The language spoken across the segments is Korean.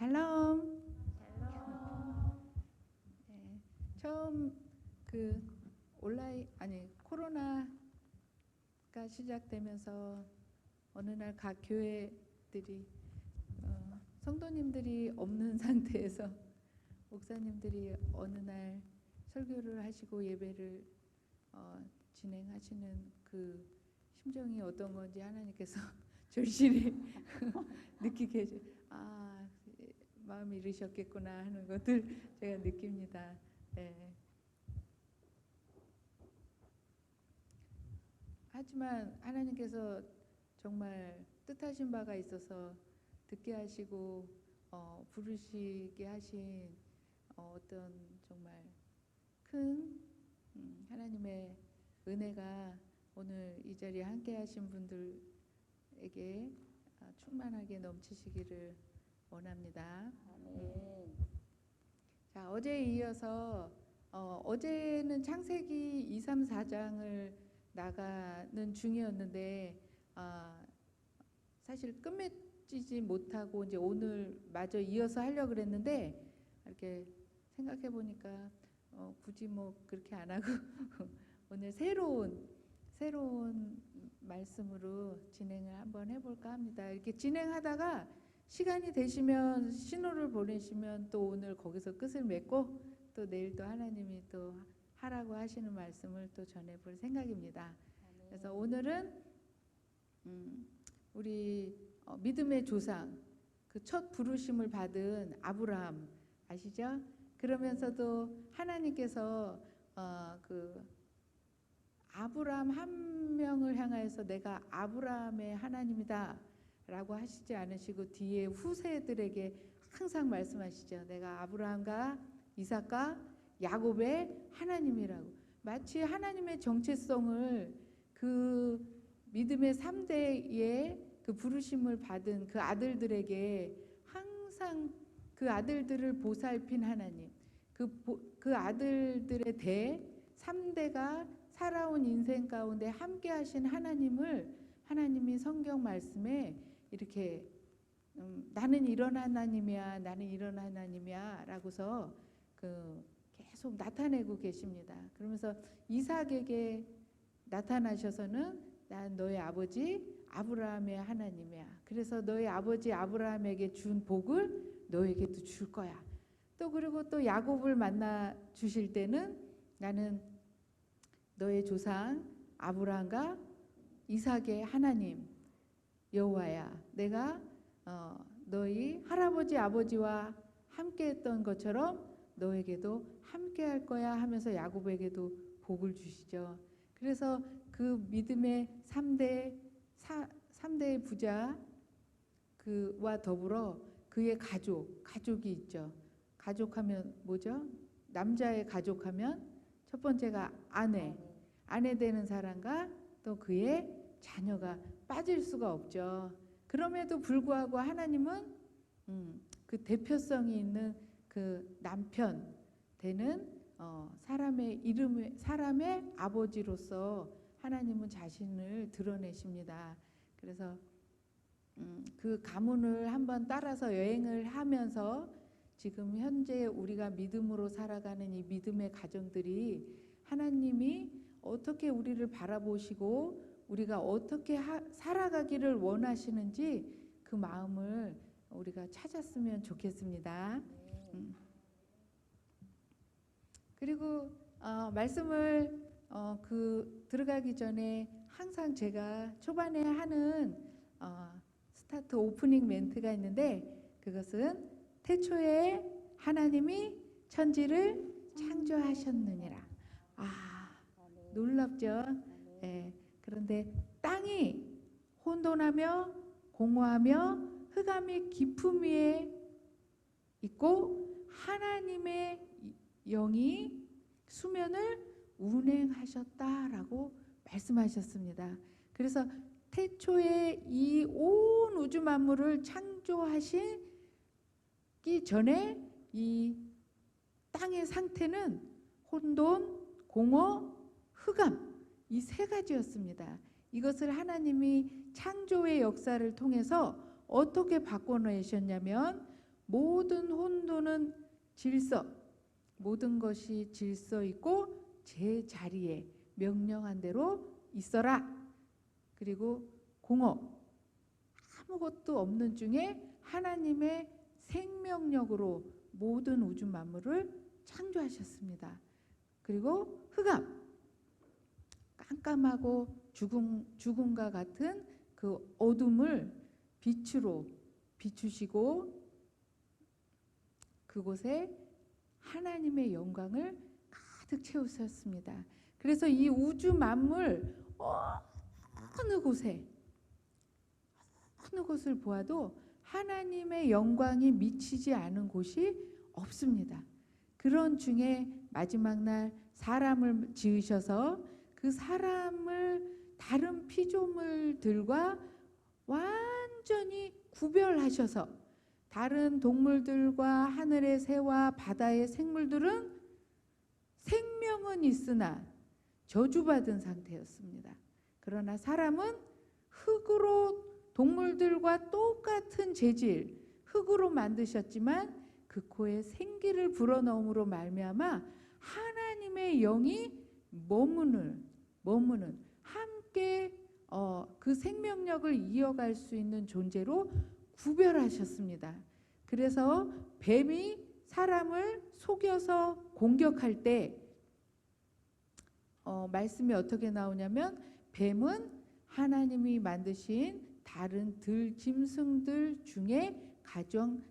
샬롬. 네, 처음 코로나가 시작되면서 어느 날 각 교회들이 성도님들이 없는 상태에서 목사님들이 어느 날 설교를 하시고 예배를 진행하시는 그 심정이 어떤 건지 하나님께서 절실히 느끼게 마음이 이르셨겠구나 하는 것들 제가 느낍니다. 네. 하지만 하나님께서 정말 뜻하신 바가 있어서 듣게 하시고 부르시게 하신 어떤 정말 큰 하나님의 은혜가 오늘 이 자리에 함께 하신 분들에게 충만하게 넘치시기를 원합니다. 자, 어제에 이어서 어제는 창세기 2, 3, 4장을 나가는 중이었는데 사실 끝맺지 못하고 이제 오늘 마저 이어서 하려고 그랬는데 이렇게 생각해 보니까 굳이 뭐 그렇게 안 하고 오늘 새로운 말씀으로 진행을 한번 해볼까 합니다. 이렇게 진행하다가 시간이 되시면 신호를 보내시면 또 오늘 거기서 끝을 맺고 또 내일 또 하나님이 또 하라고 하시는 말씀을 또 전해볼 생각입니다. 그래서 오늘은 우리 믿음의 조상, 그 첫 부르심을 받은 아브라함 아시죠? 그러면서도 하나님께서 그 아브라함 한 명을 향하여서 내가 아브라함의 하나님이다 라고 하시지 않으시고 뒤에 후세들에게 항상 말씀하시죠. 내가 아브라함과 이삭과 야곱의 하나님이라고. 마치 하나님의 정체성을 그 믿음의 3대의 그 부르심을 받은 그 아들들에게 항상 그 아들들을 보살핀 하나님, 그 아들들의 3대가 살아온 인생 가운데 함께 하신 하나님을 하나님이 성경 말씀에 이렇게 나는 이런 하나님이야, 나는 이런 하나님이야 라고서 계속 나타내고 계십니다. 그러면서 이삭에게 나타나셔서는 난 너의 아버지 아브라함의 하나님이야. 그래서 너의 아버지 아브라함에게 준 복을 너에게도 줄 거야. 또 그리고 또 야곱을 만나 주실 때는 나는 너의 조상 아브라함과 이삭의 하나님 여호와야. 내가 너희 할아버지 아버지와 함께했던 것처럼 너에게도 함께할 거야 하면서 야곱에게도 복을 주시죠. 그래서 그 믿음의 3대의 부자 그와 더불어 그의 가족이 있죠. 가족하면 뭐죠? 남자의 가족하면 첫 번째가 아내 되는 사람과 또 그의 자녀가 빠질 수가 없죠. 그럼에도 불구하고 하나님은 그 대표성이 있는 그 남편 되는 사람의 아버지로서 하나님은 자신을 드러내십니다. 그래서 그 가문을 한번 따라서 여행을 하면서 지금 현재 우리가 믿음으로 살아가는 이 믿음의 가정들이 하나님이 어떻게 우리를 바라보시고 우리가 어떻게 살아가기를 원하시는지 그 마음을 우리가 찾았으면 좋겠습니다. 그리고 말씀을 들어가기 전에 항상 제가 초반에 하는 스타트 오프닝 멘트가 있는데 그것은 태초에 하나님이 천지를 창조하셨느니라. 놀랍죠? 네. 그런데 땅이 혼돈하며 공허하며 흑암이 깊음 위에 있고 하나님의 영이 수면을 운행하셨다라고 말씀하셨습니다. 그래서 태초에 이 온 우주 만물을 창조하시기 전에 이 땅의 상태는 혼돈, 공허, 흑암 이 3가지였습니다. 이것을 하나님이 창조의 역사를 통해서 어떻게 바꿔내셨냐면 모든 혼돈은 질서, 모든 것이 질서 있고 제 자리에 명령한 대로 있어라. 그리고 공업, 아무것도 없는 중에 하나님의 생명력으로 모든 우주 만물을 창조하셨습니다. 그리고 흑암, 깜깜하고 죽음과 같은 그 어둠을 빛으로 비추시고 그곳에 하나님의 영광을 가득 채우셨습니다. 그래서 이 우주 만물 어느 곳을 보아도 하나님의 영광이 미치지 않은 곳이 없습니다. 그런 중에 마지막 날 사람을 지으셔서 그 사람을 다른 피조물들과 완전히 구별하셔서 다른 동물들과 하늘의 새와 바다의 생물들은 생명은 있으나 저주받은 상태였습니다. 그러나 사람은 흙으로 동물들과 똑같은 재질, 흙으로 만드셨지만 그 코에 생기를 불어넣음으로 말미암아 하나님의 영이 머무는 함께 그 생명력을 이어갈 수 있는 존재로 구별하셨습니다. 그래서 뱀이 사람을 속여서 공격할 때 말씀이 어떻게 나오냐면 뱀은 하나님이 만드신 다른 들짐승들 중에 가장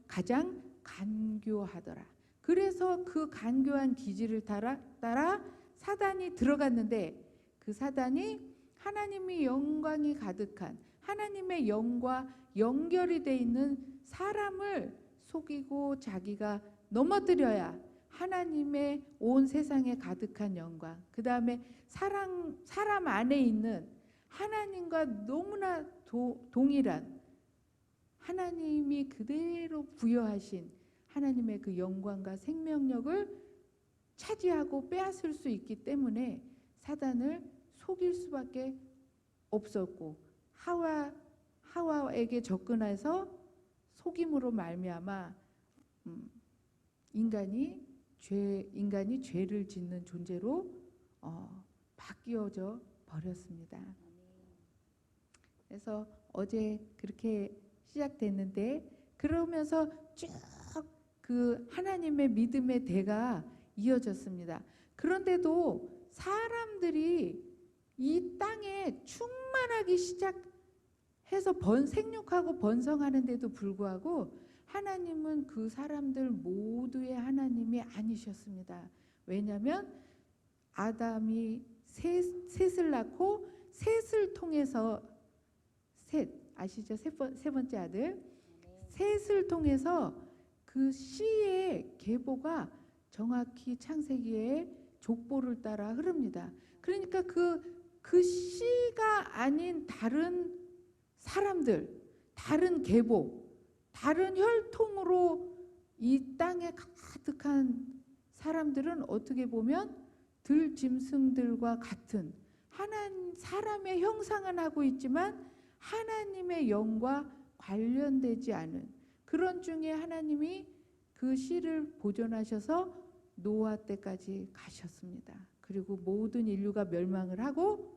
간교하더라. 그래서 그 간교한 기질을 따라 사단이 들어갔는데 그 사단이 하나님의 영광이 가득한 하나님의 영과 연결이 돼 있는 사람을 속이고 자기가 넘어뜨려야 하나님의 온 세상에 가득한 영광, 그 다음에 사람 안에 있는 하나님과 너무나 동일한 하나님이 그대로 부여하신 하나님의 그 영광과 생명력을 차지하고 빼앗을 수 있기 때문에 사단을 속일 수밖에 없었고 하와에게 접근해서 속임으로 말미암아 인간이 죄를 짓는 존재로 바뀌어져 버렸습니다. 그래서 어제 그렇게 시작됐는데 그러면서 쭉 그 하나님의 믿음의 대가 이어졌습니다. 그런데도 사람들이 이 땅에 충만하기 시작해서 생육하고 번성하는데도 불구하고 하나님은 그 사람들 모두의 하나님이 아니셨습니다. 왜냐하면 아담이 셋을 낳고 셋을 통해서 아시죠? 세 번째 아들 셋을 통해서 그 씨의 계보가 정확히 창세기의 족보를 따라 흐릅니다. 그러니까 그 씨가 아닌 다른 사람들, 다른 계보, 다른 혈통으로 이 땅에 가득한 사람들은 어떻게 보면 들짐승들과 같은 사람의 형상은 하고 있지만 하나님의 영과 관련되지 않은 그런 중에 하나님이 그 씨를 보존하셔서 노아 때까지 가셨습니다. 그리고 모든 인류가 멸망을 하고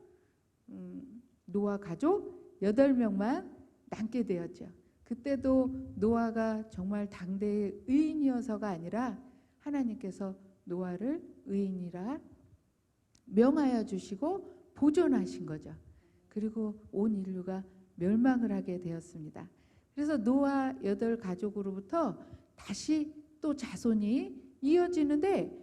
노아 가족 8명만 남게 되었죠. 그때도 노아가 정말 당대의 의인이어서가 아니라 하나님께서 노아를 의인이라 명하여 주시고 보존하신 거죠. 그리고 온 인류가 멸망을 하게 되었습니다. 그래서 노아 8가족으로부터 다시 또 자손이 이어지는데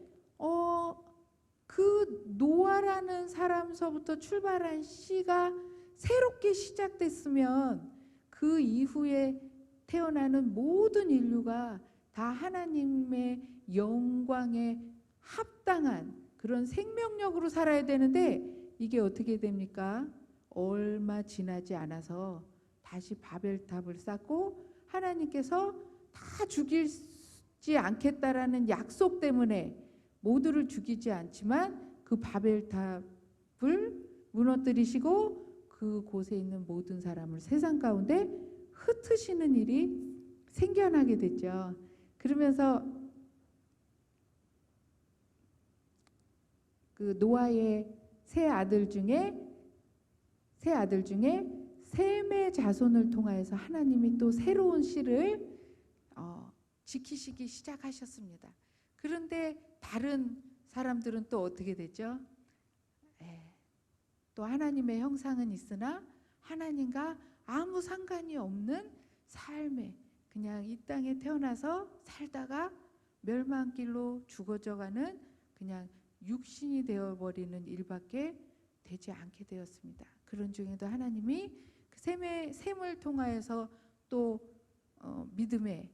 그 노아라는 사람서부터 출발한 씨가 새롭게 시작됐으면 그 이후에 태어나는 모든 인류가 다 하나님의 영광에 합당한 그런 생명력으로 살아야 되는데 이게 어떻게 됩니까? 얼마 지나지 않아서 다시 바벨탑을 쌓고 하나님께서 다 죽이지 않겠다라는 약속 때문에 모두를 죽이지 않지만 그 바벨탑을 무너뜨리시고 그곳에 있는 모든 사람을 세상 가운데 흩으시는 일이 생겨나게 됐죠. 그러면서 그 노아의 세 아들 중에 셈의 자손을 통하여서 하나님이 또 새로운 씨를 지키시기 시작하셨습니다. 그런데 다른 사람들은 또 어떻게 되죠? 또 하나님의 형상은 있으나 하나님과 아무 상관이 없는 삶에 그냥 이 땅에 태어나서 살다가 멸망길로 죽어져가는 그냥 육신이 되어버리는 일밖에 되지 않게 되었습니다. 그런 중에도 하나님이 그 셈을 통하여서 또 믿음의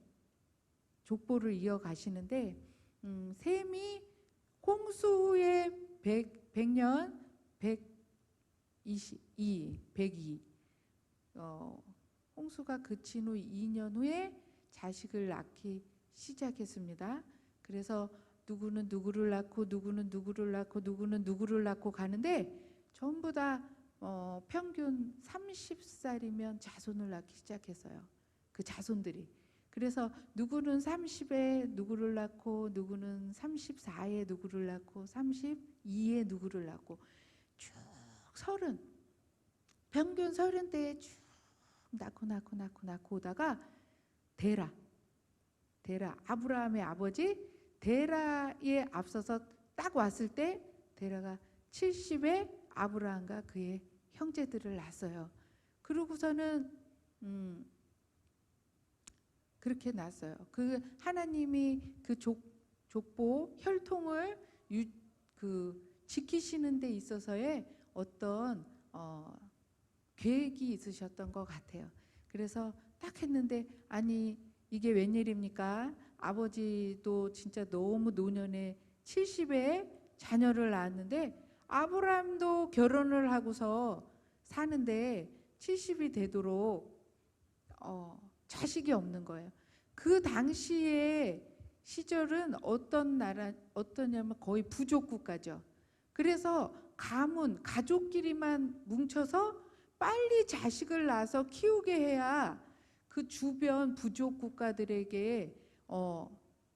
족보를 이어가시는데 셈이 홍수 후에 100년 102 홍수가 그친 후 2년 후에 자식을 낳기 시작했습니다. 그래서 누구는 누구를 낳고 누구는 누구를 낳고 누구는 누구를 낳고 가는데 전부 다 평균 30살이면 자손을 낳기 시작했어요. 그 자손들이. 그래서 누구는 30에 누구를 낳고 누구는 34에 누구를 낳고 32에 누구를 낳고 쭉 30 평균 30대에 쭉 낳고 오다가 데라 아브라함의 아버지 데라에 앞서서 딱 왔을 때 데라가 70에 아브라함과 그의 형제들을 낳았어요. 그러고서는 그렇게 낳았어요. 그 하나님이 그 족보 혈통을 지키시는 데 있어서의 어떤 계획이 있으셨던 것 같아요. 그래서 딱 했는데 아니 이게 웬일입니까? 아버지도 진짜 너무 노년에 70에 자녀를 낳았는데 아브라함도 결혼을 하고서 사는데 70이 되도록 자식이 없는 거예요. 그 당시의 시절은 어떠냐면 거의 부족 국가죠. 그래서 가족끼리만 뭉쳐서 빨리 자식을 낳아서 키우게 해야 그 주변 부족 국가들에게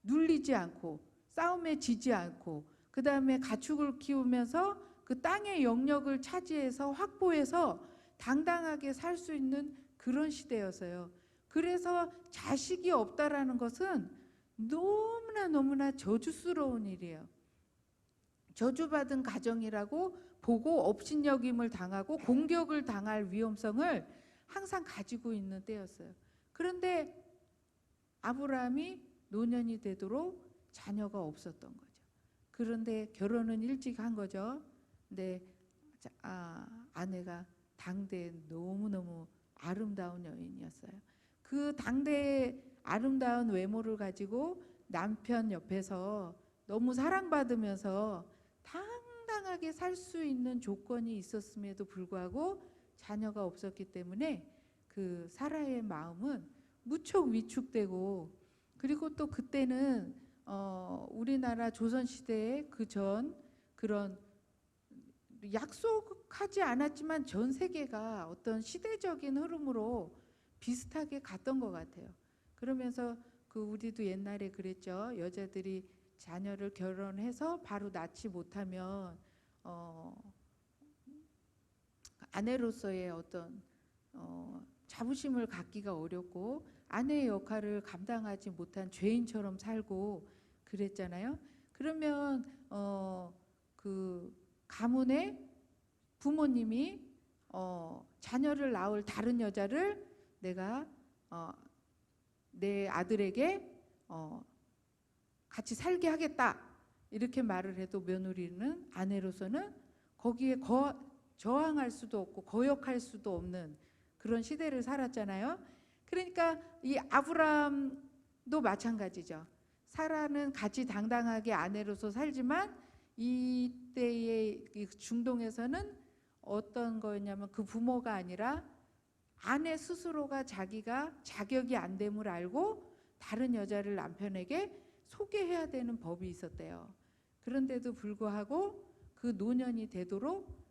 눌리지 않고 싸움에 지지 않고 그 다음에 가축을 키우면서 그 땅의 영역을 차지해서 확보해서 당당하게 살 수 있는 그런 시대였어요. 그래서 자식이 없다라는 것은 너무나 저주스러운 일이에요. 저주받은 가정이라고 보고 업신여김을 당하고 공격을 당할 위험성을 항상 가지고 있는 때였어요. 그런데 아브라함이 노년이 되도록 자녀가 없었던 거죠. 그런데 결혼은 일찍 한 거죠. 근데 아내가 당대에 너무너무 아름다운 여인이었어요. 그 당대의 아름다운 외모를 가지고 남편 옆에서 너무 사랑받으면서 당당하게 살 수 있는 조건이 있었음에도 불구하고 자녀가 없었기 때문에 그 사라의 마음은 무척 위축되고, 그리고 또 그때는 우리나라 조선시대의 그전 그런 약속하지 않았지만 전 세계가 어떤 시대적인 흐름으로 비슷하게 갔던 것 같아요. 그러면서 우리도 옛날에 그랬죠. 여자들이 자녀를 결혼해서 바로 낳지 못하면 아내로서의 어떤 자부심을 갖기가 어렵고 아내의 역할을 감당하지 못한 죄인처럼 살고 그랬잖아요. 그러면 그 가문의 부모님이 자녀를 낳을 다른 여자를 내가 내 아들에게 같이 살게 하겠다 이렇게 말을 해도 며느리는 아내로서는 거기에 저항할 수도 없고 거역할 수도 없는 그런 시대를 살았잖아요. 그러니까 이 아브라함도 마찬가지죠. 사라는 같이 당당하게 아내로서 살지만 이때의 중동에서는 어떤 거였냐면 그 부모가 아니라 아내 스스로가 자기가 자격이 안 됨을 알고 다른 여자를 남편에게 소개해야 되는 법이 있었대요. 그런데도 불구하고 그 노년이 되도록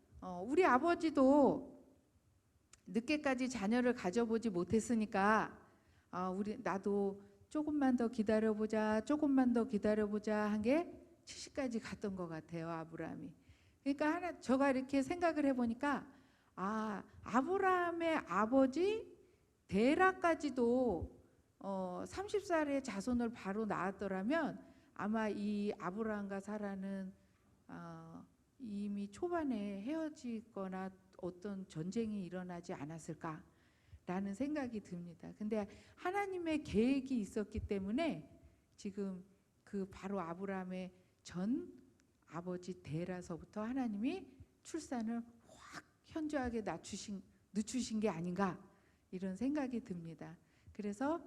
우리 아버지도 늦게까지 자녀를 가져보지 못했으니까 나도 조금만 더 기다려보자, 조금만 더 기다려보자 한 게 70까지 갔던 것 같아요, 아브라함이. 그러니까 저가 이렇게 생각을 해보니까 아브라함의 아버지 데라까지도 30살의 자손을 바로 낳았더라면 아마 이 아브라함과 사라는 이미 초반에 헤어지거나 어떤 전쟁이 일어나지 않았을까라는 생각이 듭니다. 근데 하나님의 계획이 있었기 때문에 지금 그 바로 아브라함의 전 아버지 데라서부터 하나님이 출산을 확 현저하게 늦추신 게 아닌가 이런 생각이 듭니다. 그래서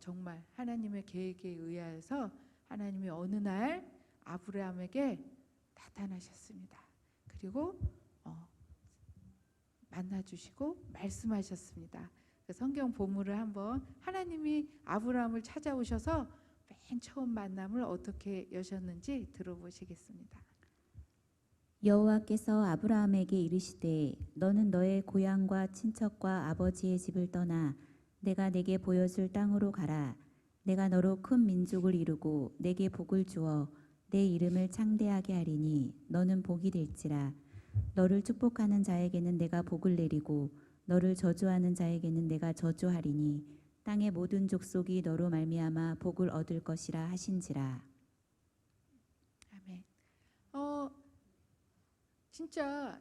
정말 하나님의 계획에 의하여서 하나님이 어느 날 아브라함에게 나타나셨습니다. 그리고 만나주시고 말씀하셨습니다. 성경 본문을 한번 하나님이 아브라함을 찾아오셔서 맨 처음 만남을 어떻게 여셨는지 들어보시겠습니다. 여호와께서 아브라함에게 이르시되 너는 너의 고향과 친척과 아버지의 집을 떠나 내가 내게 보여줄 땅으로 가라. 내가 너로 큰 민족을 이루고 내게 복을 주어 내 이름을 창대하게 하리니 너는 복이 될지라. 너를 축복하는 자에게는 내가 복을 내리고 너를 저주하는 자에게는 내가 저주하리니 땅의 모든 족속이 너로 말미암아 복을 얻을 것이라 하신지라. 아멘. 진짜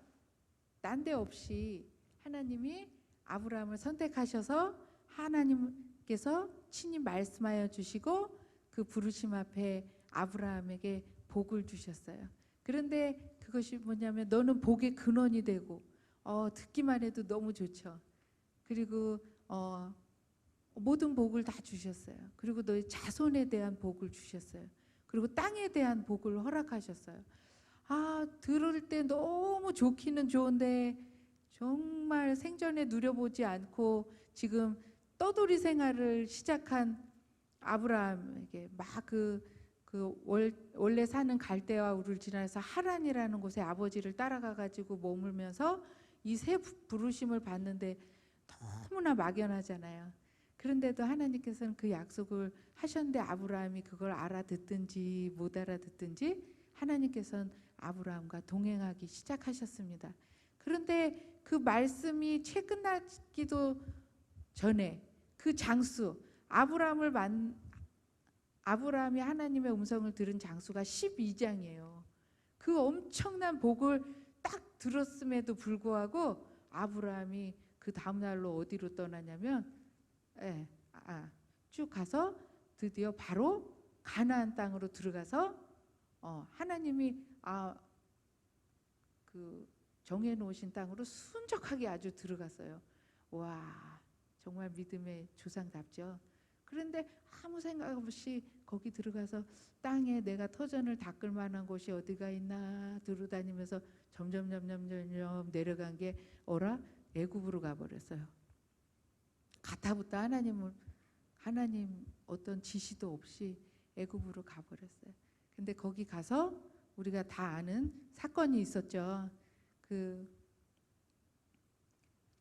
난데없이 하나님이 아브라함을 선택하셔서 하나님께서 친히 말씀하여 주시고 그 부르심 앞에 아브라함에게 복을 주셨어요. 그런데 그것이 뭐냐면 너는 복의 근원이 되고 듣기만 해도 너무 좋죠. 그리고 모든 복을 다 주셨어요. 그리고 너의 자손에 대한 복을 주셨어요. 그리고 땅에 대한 복을 허락하셨어요. 들을 때 너무 좋기는 좋은데 정말 생전에 누려보지 않고 지금 떠돌이 생활을 시작한 아브라함에게 막 원래 사는 갈대아 우르를 지나서 하란이라는 곳에 아버지를 따라가 가지고 머물면서 이 새 부르심을 받는데 너무나 막연하잖아요. 그런데도 하나님께서는 그 약속을 하셨는데 아브라함이 그걸 알아듣든지 못 알아듣든지 하나님께서는 아브라함과 동행하기 시작하셨습니다. 그런데 그 말씀이 채 끝나기도 전에 그 장수 아브라함이 하나님의 음성을 들은 장수가 12장이에요. 그 엄청난 복을 딱 들었음에도 불구하고 아브라함이 그 다음 날로 어디로 떠나냐면 쭉 가서 드디어 바로 가나안 땅으로 들어가서 하나님이 그 정해놓으신 땅으로 순적하게 아주 들어갔어요. 와, 정말 믿음의 조상답죠. 그런데 아무 생각 없이 거기 들어가서 땅에 내가 터전을 닦을 만한 곳이 어디가 있나 들어다니면서 점점 내려간 게 애굽으로 가버렸어요. 가타부터 하나님 어떤 지시도 없이 애굽으로 가버렸어요. 근데 거기 가서 우리가 다 아는 사건이 있었죠.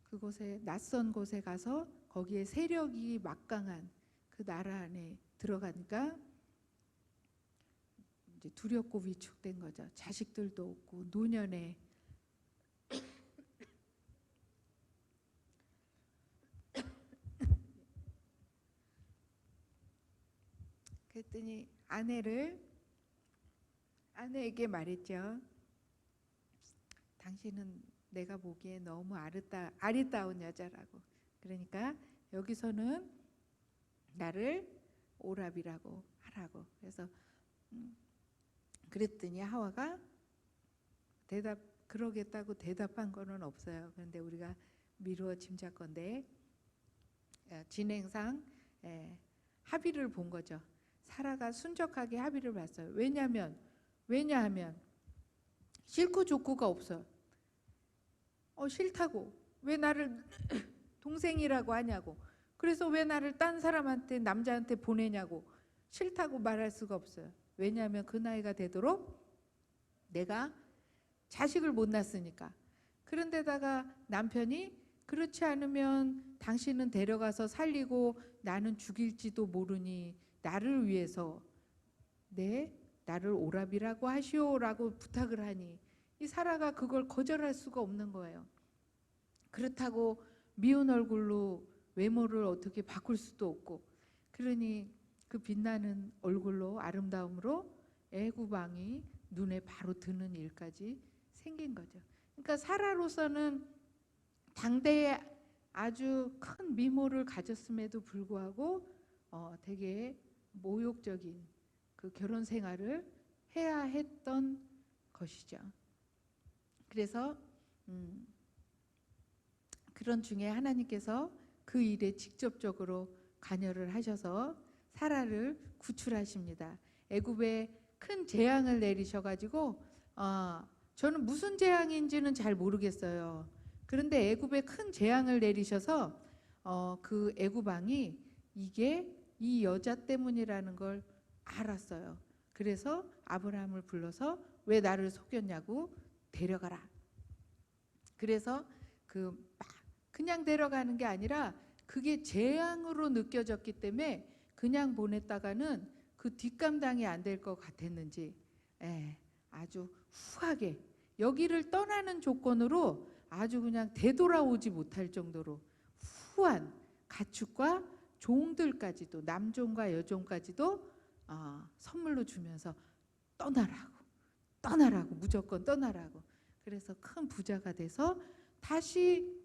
그곳에 낯선 곳에 가서 거기에 세력이 막강한 그 나라 안에 들어가니까 이제 두렵고 위축된 거죠. 자식들도 없고 노년에 그랬더니 아내에게 말했죠. 당신은 내가 보기에 너무 아리따운 여자라고. 그러니까 여기서는 나를 오랍이라고 하라고. 그래서 그랬더니 하와가 그러겠다고 대답한 거는 없어요. 그런데 우리가 미루어 짐작건데 진행상 합의를 본 거죠. 사라가 순적하게 합의를 봤어요. 왜냐하면 싫고 좋고가 없어. 싫다고 왜 나를 동생이라고 하냐고. 그래서 왜 나를 딴 사람한테 남자한테 보내냐고. 싫다고 말할 수가 없어요. 왜냐하면 그 나이가 되도록 내가 자식을 못 낳았으니까. 그런데다가 남편이 그렇지 않으면 당신은 데려가서 살리고 나는 죽일지도 모르니 나를 위해서 나를 오라비라고 하시오라고 부탁을 하니 이 사라가 그걸 거절할 수가 없는 거예요. 그렇다고 미운 얼굴로 외모를 어떻게 바꿀 수도 없고, 그러니 그 빛나는 얼굴로 아름다움으로 애굽 왕이 눈에 바로 드는 일까지 생긴 거죠. 그러니까 사라로서는 당대에 아주 큰 미모를 가졌음에도 불구하고 되게 모욕적인 그 결혼 생활을 해야 했던 것이죠. 그래서 그런 중에 하나님께서 그 일에 직접적으로 관여를 하셔서 사라를 구출하십니다. 애굽에 큰 재앙을 내리셔가지고 저는 무슨 재앙인지는 잘 모르겠어요. 그런데 애굽에 큰 재앙을 내리셔서 그 애굽 왕이 이게 이 여자 때문이라는 걸 알았어요. 그래서 아브라함을 불러서 왜 나를 속였냐고 데려가라. 그래서 그냥 데려가는 게 아니라 그게 재앙으로 느껴졌기 때문에 그냥 보냈다가는 그 뒷감당이 안 될 것 같았는지 아주 후하게 여기를 떠나는 조건으로 아주 그냥 되돌아오지 못할 정도로 후한 가축과 종들까지도 남종과 여종까지도 선물로 주면서 떠나라고 무조건 떠나라고. 그래서 큰 부자가 돼서 다시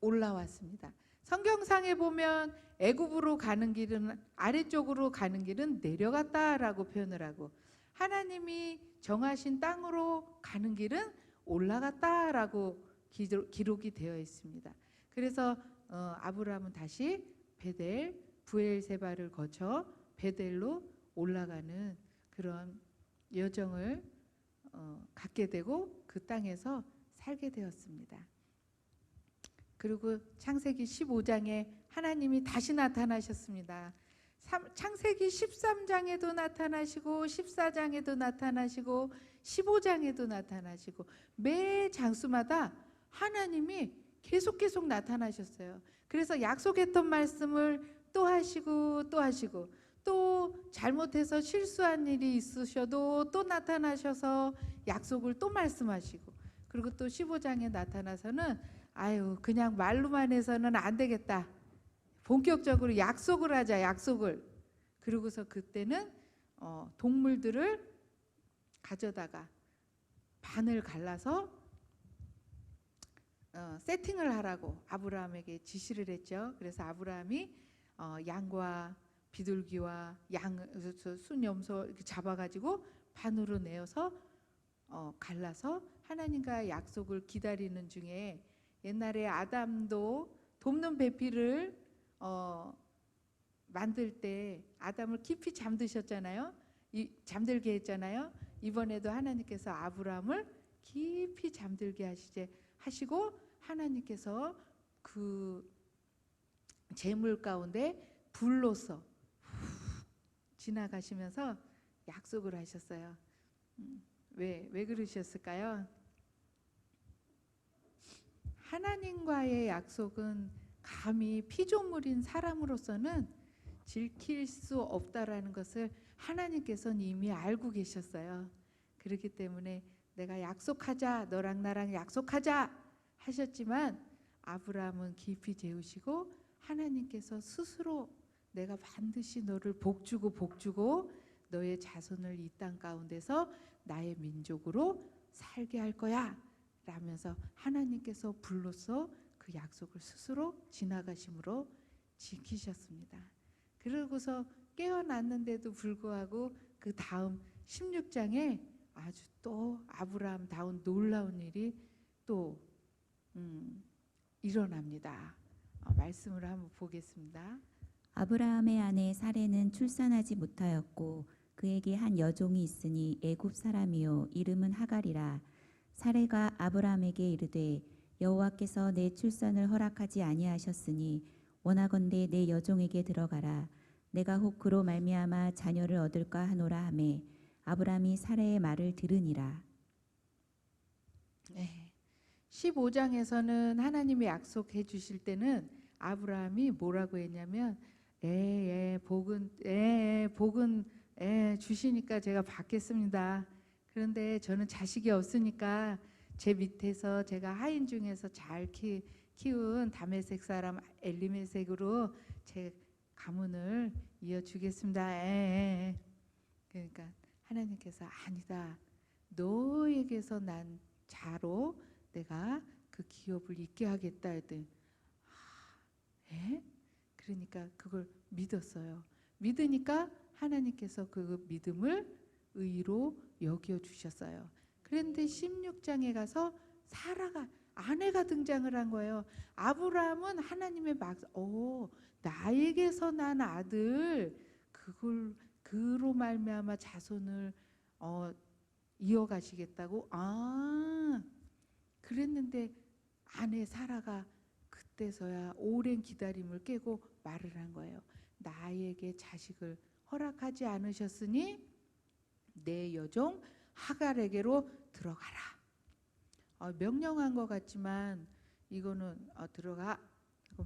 올라왔습니다. 성경상에 보면 애굽으로 가는 길은 아래쪽으로 가는 길은 내려갔다라고 표현을 하고 하나님이 정하신 땅으로 가는 길은 올라갔다라고 기록이 되어 있습니다. 그래서 아브라함은 다시 베델 부엘세바를 거쳐 베델로 올라가는 그런 여정을 갖게 되고 그 땅에서 살게 되었습니다. 그리고 창세기 15장에 하나님이 다시 나타나셨습니다. 창세기 13장에도 나타나시고 14장에도 나타나시고 15장에도 나타나시고 매 장수마다 하나님이 계속 나타나셨어요. 그래서 약속했던 말씀을 또 하시고 또 잘못해서 실수한 일이 있으셔도 또 나타나셔서 약속을 또 말씀하시고, 그리고 또 15장에 나타나서는 그냥 말로만 해서는 안 되겠다. 본격적으로 약속을 하자, 약속을. 그러고서 그때는 동물들을 가져다가 반을 갈라서 세팅을 하라고 아브라함에게 지시를 했죠. 그래서 아브라함이 양과 비둘기와 순염소 이렇게 잡아가지고 반으로 내어서 갈라서 하나님과 약속을 기다리는 중에 옛날에 아담도 돕는 배필을 만들 때 아담을 깊이 잠드셨잖아요. 잠들게 했잖아요. 이번에도 하나님께서 아브라함을 깊이 잠들게 하시고 하나님께서 그 재물 가운데 불로서 지나가시면서 약속을 하셨어요. 왜 그러셨을까요? 하나님과의 약속은 감히 피조물인 사람으로서는 지킬 수 없다라는 것을 하나님께서는 이미 알고 계셨어요. 그렇기 때문에 내가 약속하자, 너랑 나랑 약속하자 하셨지만 아브라함은 깊이 재우시고 하나님께서 스스로 내가 반드시 너를 복주고 너의 자손을 이 땅 가운데서 나의 민족으로 살게 할 거야 라면서 하나님께서 불로써 그 약속을 스스로 지나가심으로 지키셨습니다. 그러고서 깨어났는데도 불구하고 그 다음 16장에 아주 또 아브라함다운 놀라운 일이 또 일어납니다. 말씀을 한번 보겠습니다. 아브라함의 아내 사레는 출산하지 못하였고 그에게 한 여종이 있으니 애굽 사람이요 이름은 하갈이라. 사레가 아브라함에게 이르되 여호와께서 내 출산을 허락하지 아니하셨으니 원하건대 내 여종에게 들어가라. 내가 혹 그로 말미암아 자녀를 얻을까 하노라 하매 아브라함이 사레의 말을 들으니라. 15장에서는 하나님이 약속해 주실 때는 아브라함이 뭐라고 했냐면 복은 주시니까 제가 받겠습니다. 그런데 저는 자식이 없으니까 제 밑에서 제가 하인 중에서 잘 키운 다메섹 사람 엘리메섹으로 제 가문을 이어주겠습니다. 그러니까 하나님께서 아니다. 너에게서 난 자로 내가 그 기업을 잇게 하겠다 했더니 그러니까 그걸 믿었어요. 믿으니까 하나님께서 그 믿음을 의로 여겨 주셨어요. 그런데 16장에 가서 사라가 아내가 등장을 한 거예요. 아브라함은 하나님의 나에게서 난 아들 그로 말미암아 자손을 이어가시겠다고 그랬는데 아내 사라가 그때서야 오랜 기다림을 깨고 말을 한 거예요. 나에게 자식을 허락하지 않으셨으니 내 여종 하갈에게로 들어가라. 명령한 것 같지만 이거는 들어가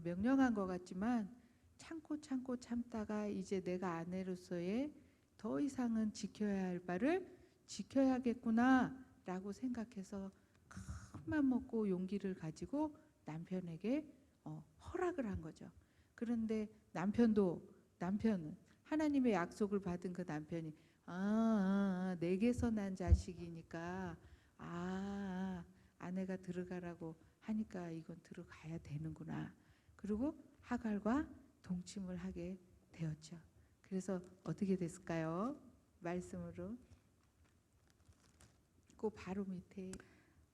명령한 것 같지만 참고 참다가 이제 내가 아내로서의 더 이상은 지켜야 할 바를 지켜야겠구나 라고 생각해서 큰맘 먹고 용기를 가지고 남편에게 허락을 한 거죠. 그런데 남편은 하나님의 약속을 받은 그 남편이 내게서 난 자식이니까 아내가 들어가라고 하니까 이건 들어가야 되는구나. 그리고 하갈과 동침을 하게 되었죠. 그래서 어떻게 됐을까요? 말씀으로 그 바로 밑에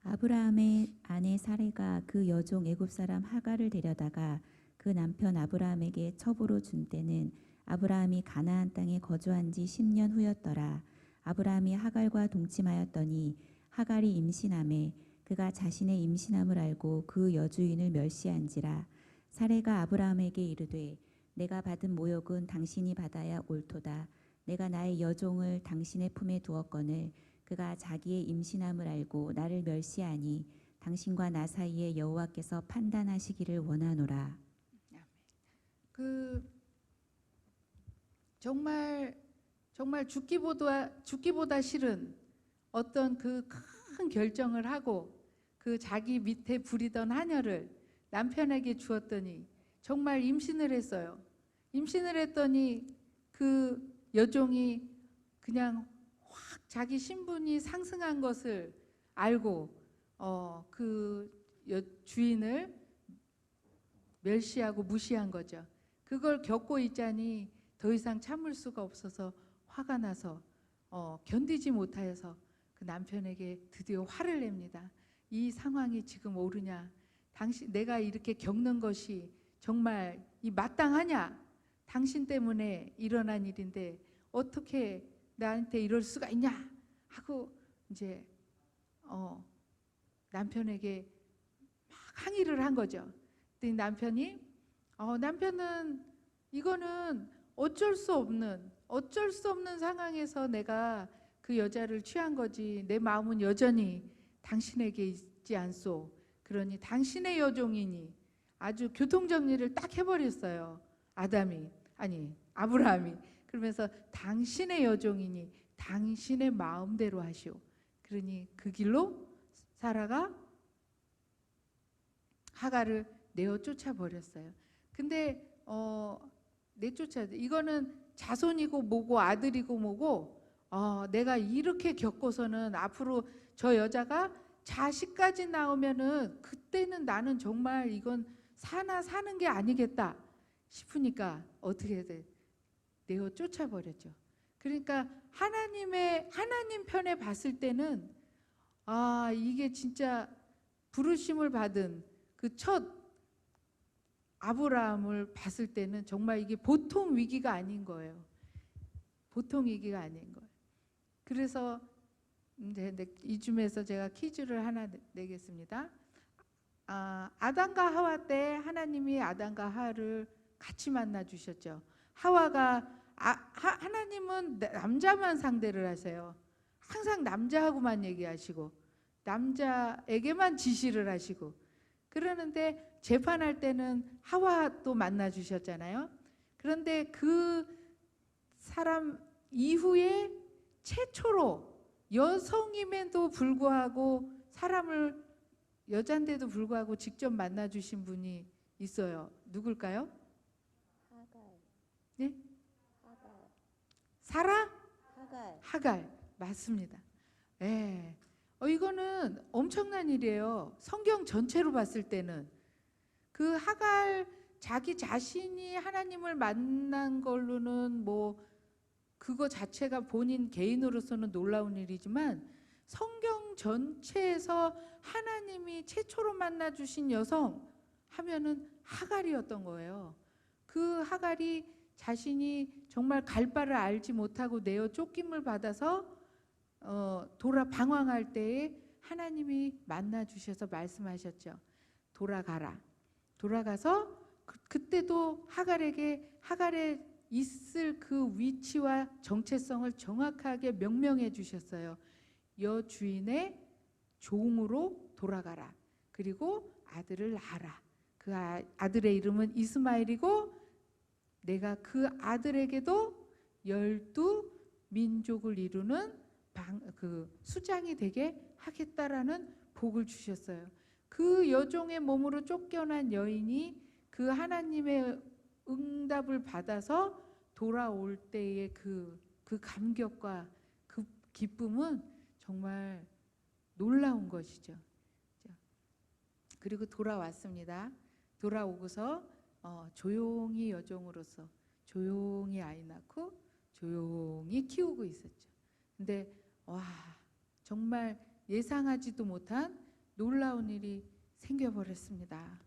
아브라함의 아내 사레가 그 여종 애굽 사람 하갈을 데려다가 그 남편 아브라함에게 첩으로 준 때는 아브라함이 가나안 땅에 거주한 지 10년 후였더라. 아브라함이 하갈과 동침하였더니 하갈이 임신하매 그가 자신의 임신함을 알고 그 여주인을 멸시한지라. 사레가 아브라함에게 이르되 내가 받은 모욕은 당신이 받아야 옳도다. 내가 나의 여종을 당신의 품에 두었거늘 그가 자기의 임신함을 알고 나를 멸시하니 당신과 나 사이에 여호와께서 판단하시기를 원하노라. 정말 죽기보다 싫은 어떤 그 큰 결정을 하고 그 자기 밑에 부리던 하녀를 남편에게 주었더니 정말 임신을 했어요. 임신을 했더니 그 여종이 그냥 확 자기 신분이 상승한 것을 알고 그 주인을 멸시하고 무시한 거죠. 그걸 겪고 있자니 더 이상 참을 수가 없어서 화가 나서 견디지 못하여서 그 남편에게 드디어 화를 냅니다. 이 상황이 지금 옳으냐? 내가 이렇게 겪는 것이 정말 이 마땅하냐? 당신 때문에 일어난 일인데 어떻게 나한테 이럴 수가 있냐? 하고 이제 남편에게 막 항의를 한 거죠. 그랬더니 남편은 이거는 어쩔 수 없는 상황에서 내가 그 여자를 취한 거지 내 마음은 여전히 당신에게 있지 않소. 그러니 당신의 여종이니 아주 교통정리를 딱 해버렸어요. 아브라함이. 그러면서 당신의 여종이니 당신의 마음대로 하시오. 그러니 그 길로 사라가 하갈을 내어 쫓아버렸어요. 근데 이거는 자손이고 뭐고 아들이고 뭐고 내가 이렇게 겪고서는 앞으로 저 여자가 자식까지 나오면은 그때는 나는 정말 이건 사는 게 아니겠다 싶으니까 어떻게 돼? 내어 쫓아버렸죠. 그러니까 하나님 편에 봤을 때는 이게 진짜 부르심을 받은 그 첫 아브라함을 봤을 때는 정말 이게 보통 위기가 아닌 거예요. 보통 위기가 아닌 거예요. 그래서 이쯤에서 제가 퀴즈를 하나 내겠습니다. 아담과 하와 때 하나님이 아담과 하와를 같이 만나 주셨죠. 하나님은 남자만 상대를 하세요. 항상 남자하고만 얘기하시고 남자에게만 지시를 하시고 그러는데 재판할 때는 하와도 만나 주셨잖아요. 그런데 그 사람 이후에 최초로 여성임에도 불구하고 사람을 여잔데도 불구하고 직접 만나 주신 분이 있어요. 누굴까요? 하갈. 네? 하갈. 사라? 하갈. 하갈. 맞습니다. 예. 이거는 엄청난 일이에요. 성경 전체로 봤을 때는 그 하갈 자기 자신이 하나님을 만난 걸로는 뭐 그거 자체가 본인 개인으로서는 놀라운 일이지만 성경 전체에서 하나님이 최초로 만나 주신 여성 하면은 하갈이었던 거예요. 그 하갈이 자신이 정말 갈 바를 알지 못하고 내어 쫓김을 받아서 방황할 때에 하나님이 만나 주셔서 말씀하셨죠. 돌아가라. 돌아가서 그때도 하갈의 있을 그 위치와 정체성을 정확하게 명명해 주셨어요. 여주인의 종으로 돌아가라. 그리고 아들을 낳아라. 그 아들의 이름은 이스마엘이고 내가 그 아들에게도 12민족을 이루는 그 수장이 되게 하겠다라는 복을 주셨어요. 그 여종의 몸으로 쫓겨난 여인이 그 하나님의 응답을 받아서 돌아올 때의 그 감격과 그 기쁨은 정말 놀라운 것이죠. 그리고 돌아왔습니다. 돌아오고서 조용히 여종으로서 조용히 아이 낳고 조용히 키우고 있었죠. 근데 와, 정말 예상하지도 못한 놀라운 일이 생겨버렸습니다.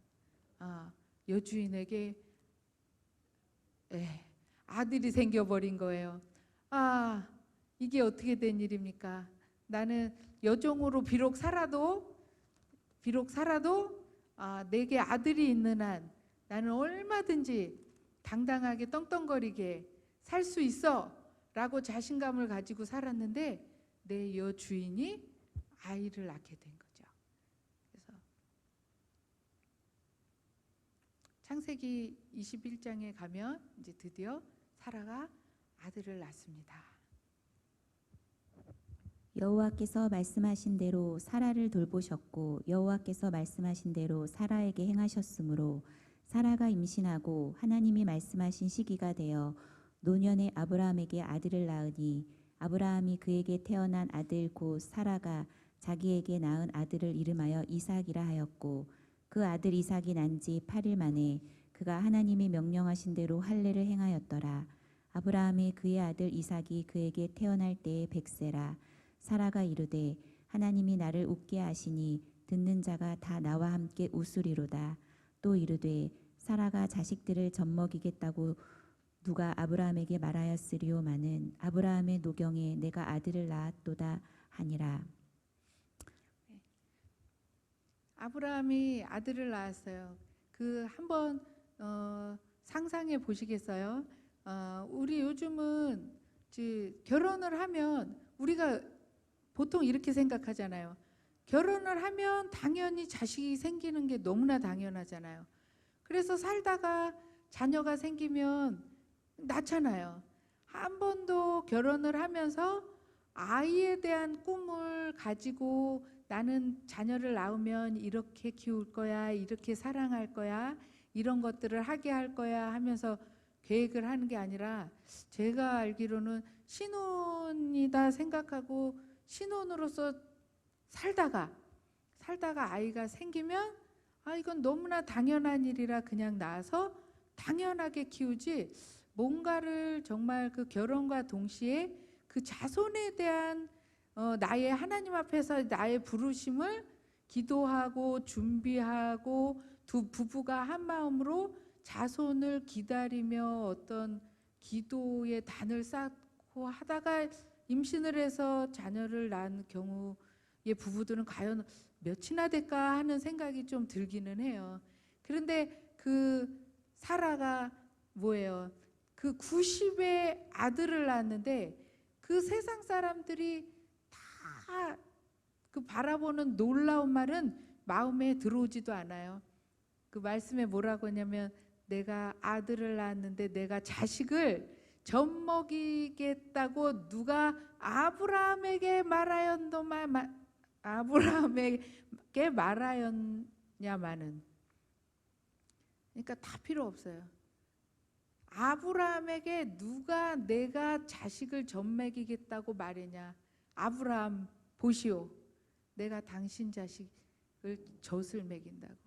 여주인에게 아들이 생겨버린 거예요. 이게 어떻게 된 일입니까? 나는 여종으로 비록 살아도 내게 아들이 있는 한 나는 얼마든지 당당하게 떵떵거리게 살 수 있어 라고 자신감을 가지고 살았는데 내 여주인이 아이를 낳게 된 거죠. 그래서 창세기 21장에 가면 이제 드디어 사라가 아들을 낳습니다. 여호와께서 말씀하신 대로 사라를 돌보셨고 여호와께서 말씀하신 대로 사라에게 행하셨으므로 사라가 임신하고 하나님이 말씀하신 시기가 되어 노년에 아브라함에게 아들을 낳으니 아브라함이 그에게 태어난 아들 곧 사라가 자기에게 낳은 아들을 이름하여 이삭이라 하였고 그 아들 이삭이 난 지 8일 만에 그가 하나님이 명령하신 대로 할례를 행하였더라. 아브라함이 그의 아들 이삭이 그에게 태어날 때에 100세라. 사라가 이르되 하나님이 나를 웃게 하시니 듣는 자가 다 나와 함께 웃으리로다. 또 이르되 사라가 자식들을 젖먹이겠다고 누가 아브라함에게 말하였으리오마는 아브라함의 노경에 내가 아들을 낳았도다 하니라. 아브라함이 아들을 낳았어요. 그 한번 상상해 보시겠어요? 우리 요즘은 결혼을 하면 우리가 보통 이렇게 생각하잖아요. 결혼을 하면 당연히 자식이 생기는 게 너무나 당연하잖아요. 그래서 살다가 자녀가 생기면 낳잖아요. 한 번도 결혼을 하면서 아이에 대한 꿈을 가지고 나는 자녀를 낳으면 이렇게 키울 거야, 이렇게 사랑할 거야, 이런 것들을 하게 할 거야 하면서 계획을 하는 게 아니라 제가 알기로는 신혼이다 생각하고 신혼으로서 살다가 아이가 생기면 이건 너무나 당연한 일이라 그냥 낳아서 당연하게 키우지 뭔가를 정말 그 결혼과 동시에 그 자손에 대한 나의 하나님 앞에서 나의 부르심을 기도하고 준비하고 두 부부가 한 마음으로 자손을 기다리며 어떤 기도의 단을 쌓고 하다가 임신을 해서 자녀를 낳은 경우의 부부들은 과연 몇이나 될까 하는 생각이 좀 들기는 해요. 그런데 그 사라가 뭐예요? 그 90의 아들을 낳았는데 그 세상 사람들이 다 그 바라보는 놀라운 말은 마음에 들어오지도 않아요. 그 말씀에 뭐라고 하냐면 내가 아들을 낳았는데 내가 자식을 젖먹이겠다고 누가 아브라함에게 아브라함에게 말하였냐마는, 그러니까 다 필요 없어요. 아브라함에게 누가 내가 자식을 젖먹이겠다고 말했냐. 아브라함 보시오, 내가 당신 자식을 젖을 먹인다고.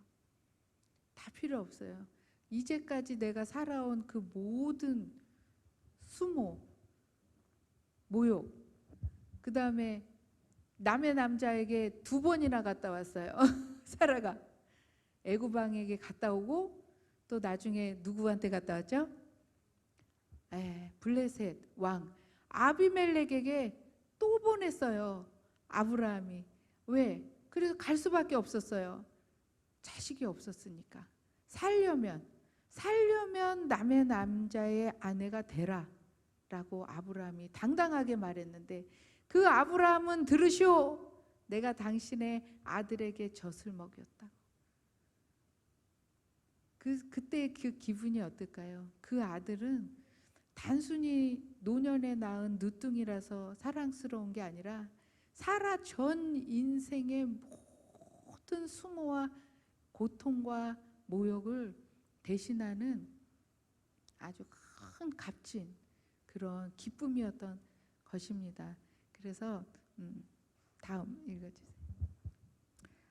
다 필요 없어요. 이제까지 내가 살아온 그 모든 수모, 모욕, 그 다음에 남의 남자에게 2번이나 갔다 왔어요. 사라가 애굽 왕에게 갔다 오고 또 나중에 누구한테 갔다 왔죠? 블레셋 왕 아비멜렉에게 또 보냈어요. 아브라함이. 왜? 그래서 갈 수밖에 없었어요. 자식이 없었으니까. 살려면 남의 남자의 아내가 되라 라고 아브라함이 당당하게 말했는데, 그 아브라함은 들으시오, 내가 당신의 아들에게 젖을 먹였다고. 그때 그 기분이 어떨까요? 그 아들은 단순히 노년에 낳은 늦둥이라서 사랑스러운 게 아니라 사라 전 인생의 모든 수모와 고통과 모욕을 대신하는 아주 큰 값진 그런 기쁨이었던 것입니다. 그래서 다음 읽어주세요.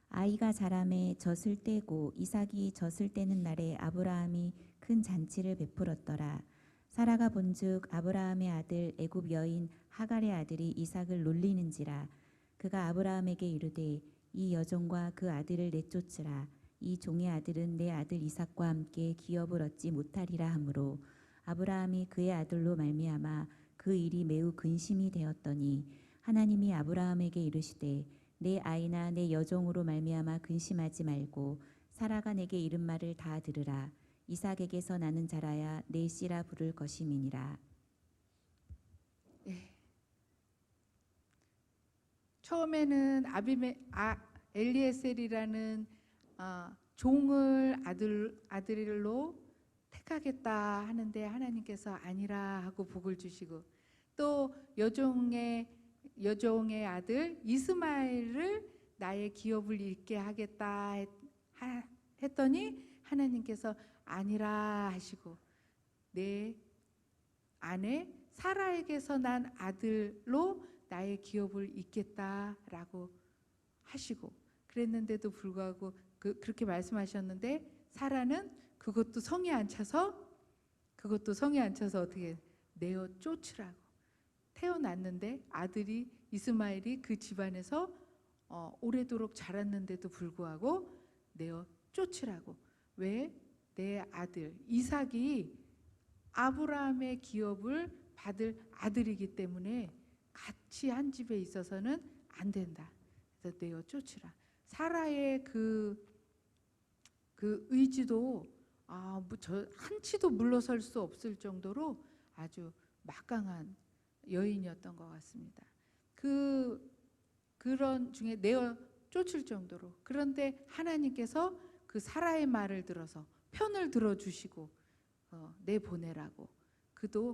아이가 자라매 젖을 떼고 이삭이 젖을 떼는 날에 아브라함이 큰 잔치를 베풀었더라. 사라가 본즉 아브라함의 아들 애굽 여인 하갈의 아들이 이삭을 놀리는지라. 그가 아브라함에게 이르되 이 여종과 그 아들을 내쫓으라. 이 종의 아들은 내 아들 이삭과 함께 기업을 얻지 못하리라 하므로 아브라함이 그의 아들로 말미암아 그 일이 매우 근심이 되었더니 하나님이 아브라함에게 이르시되 내 아이나 내 여종으로 말미암아 근심하지 말고 사라가 내게 이른 말을 다 들으라. 이삭에게서 나는 자라야 내 씨라 부를 것임이니라. 처음에는 엘리에셀이라는 종을 아들로 택하겠다 하는데 하나님께서 아니라 하고 복을 주시고, 또 여종의 아들 이스마엘을 나의 기업을 잃게 하겠다 했더니 하나님께서 아니라 하시고 내 아내 사라에게서 난 아들로 나의 기업을 잇겠다라고 하시고, 그랬는데도 불구하고 그렇게 말씀하셨는데 사라는 그것도 성에 안 차서 어떻게 내어 쫓으라고. 태어났는데 아들이 이스마엘이 그 집안에서 오래도록 자랐는데도 불구하고 내어 쫓으라고. 왜? 내 아들 이삭이 아브라함의 기업을 받을 아들이기 때문에 같이 한 집에 있어서는 안 된다. 그래서 내어 쫓으라. 사라의 그 의지도 저 한치도 물러설 수 없을 정도로 아주 막강한 여인이었던 것 같습니다. 그런 중에 내어 쫓을 정도로. 그런데 하나님께서 그 사라의 말을 들어서 편을 들어주시고 내보내라고.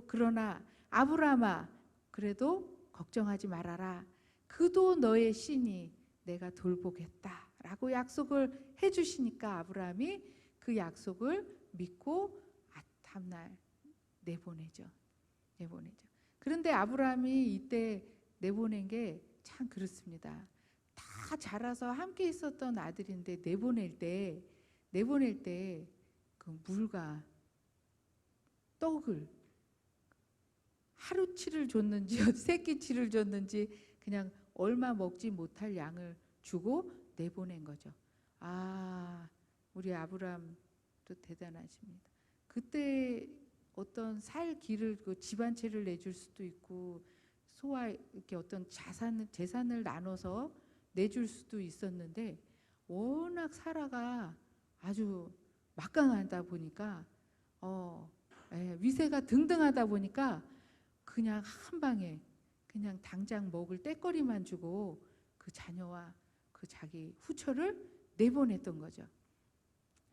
그러나 아브라함아 그래도 걱정하지 말아라. 그도 너의 씨니 내가 돌보겠다라고 약속을 해주시니까 아브라함이 그 약속을 믿고 다음날 내보내죠. 그런데 아브라함이 이때 내보낸 게 참 그렇습니다. 다 자라서 함께 있었던 아들인데 내보낼 때 그 물과 떡을 하루치를 줬는지 세끼치를 줬는지 그냥 얼마 먹지 못할 양을 주고 내보낸 거죠. 우리 아브라함도 대단하십니다. 그때 어떤 살 길을 집 한 채를 내줄 수도 있고 소와 이렇게 어떤 재산을 나눠서 내줄 수도 있었는데, 워낙 사라가 아주 막강하다 보니까 위세가 등등하다 보니까 그냥 한 방에 그냥 당장 먹을 떼거리만 주고 그 자녀와 그 자기 후처를 내보냈던 거죠.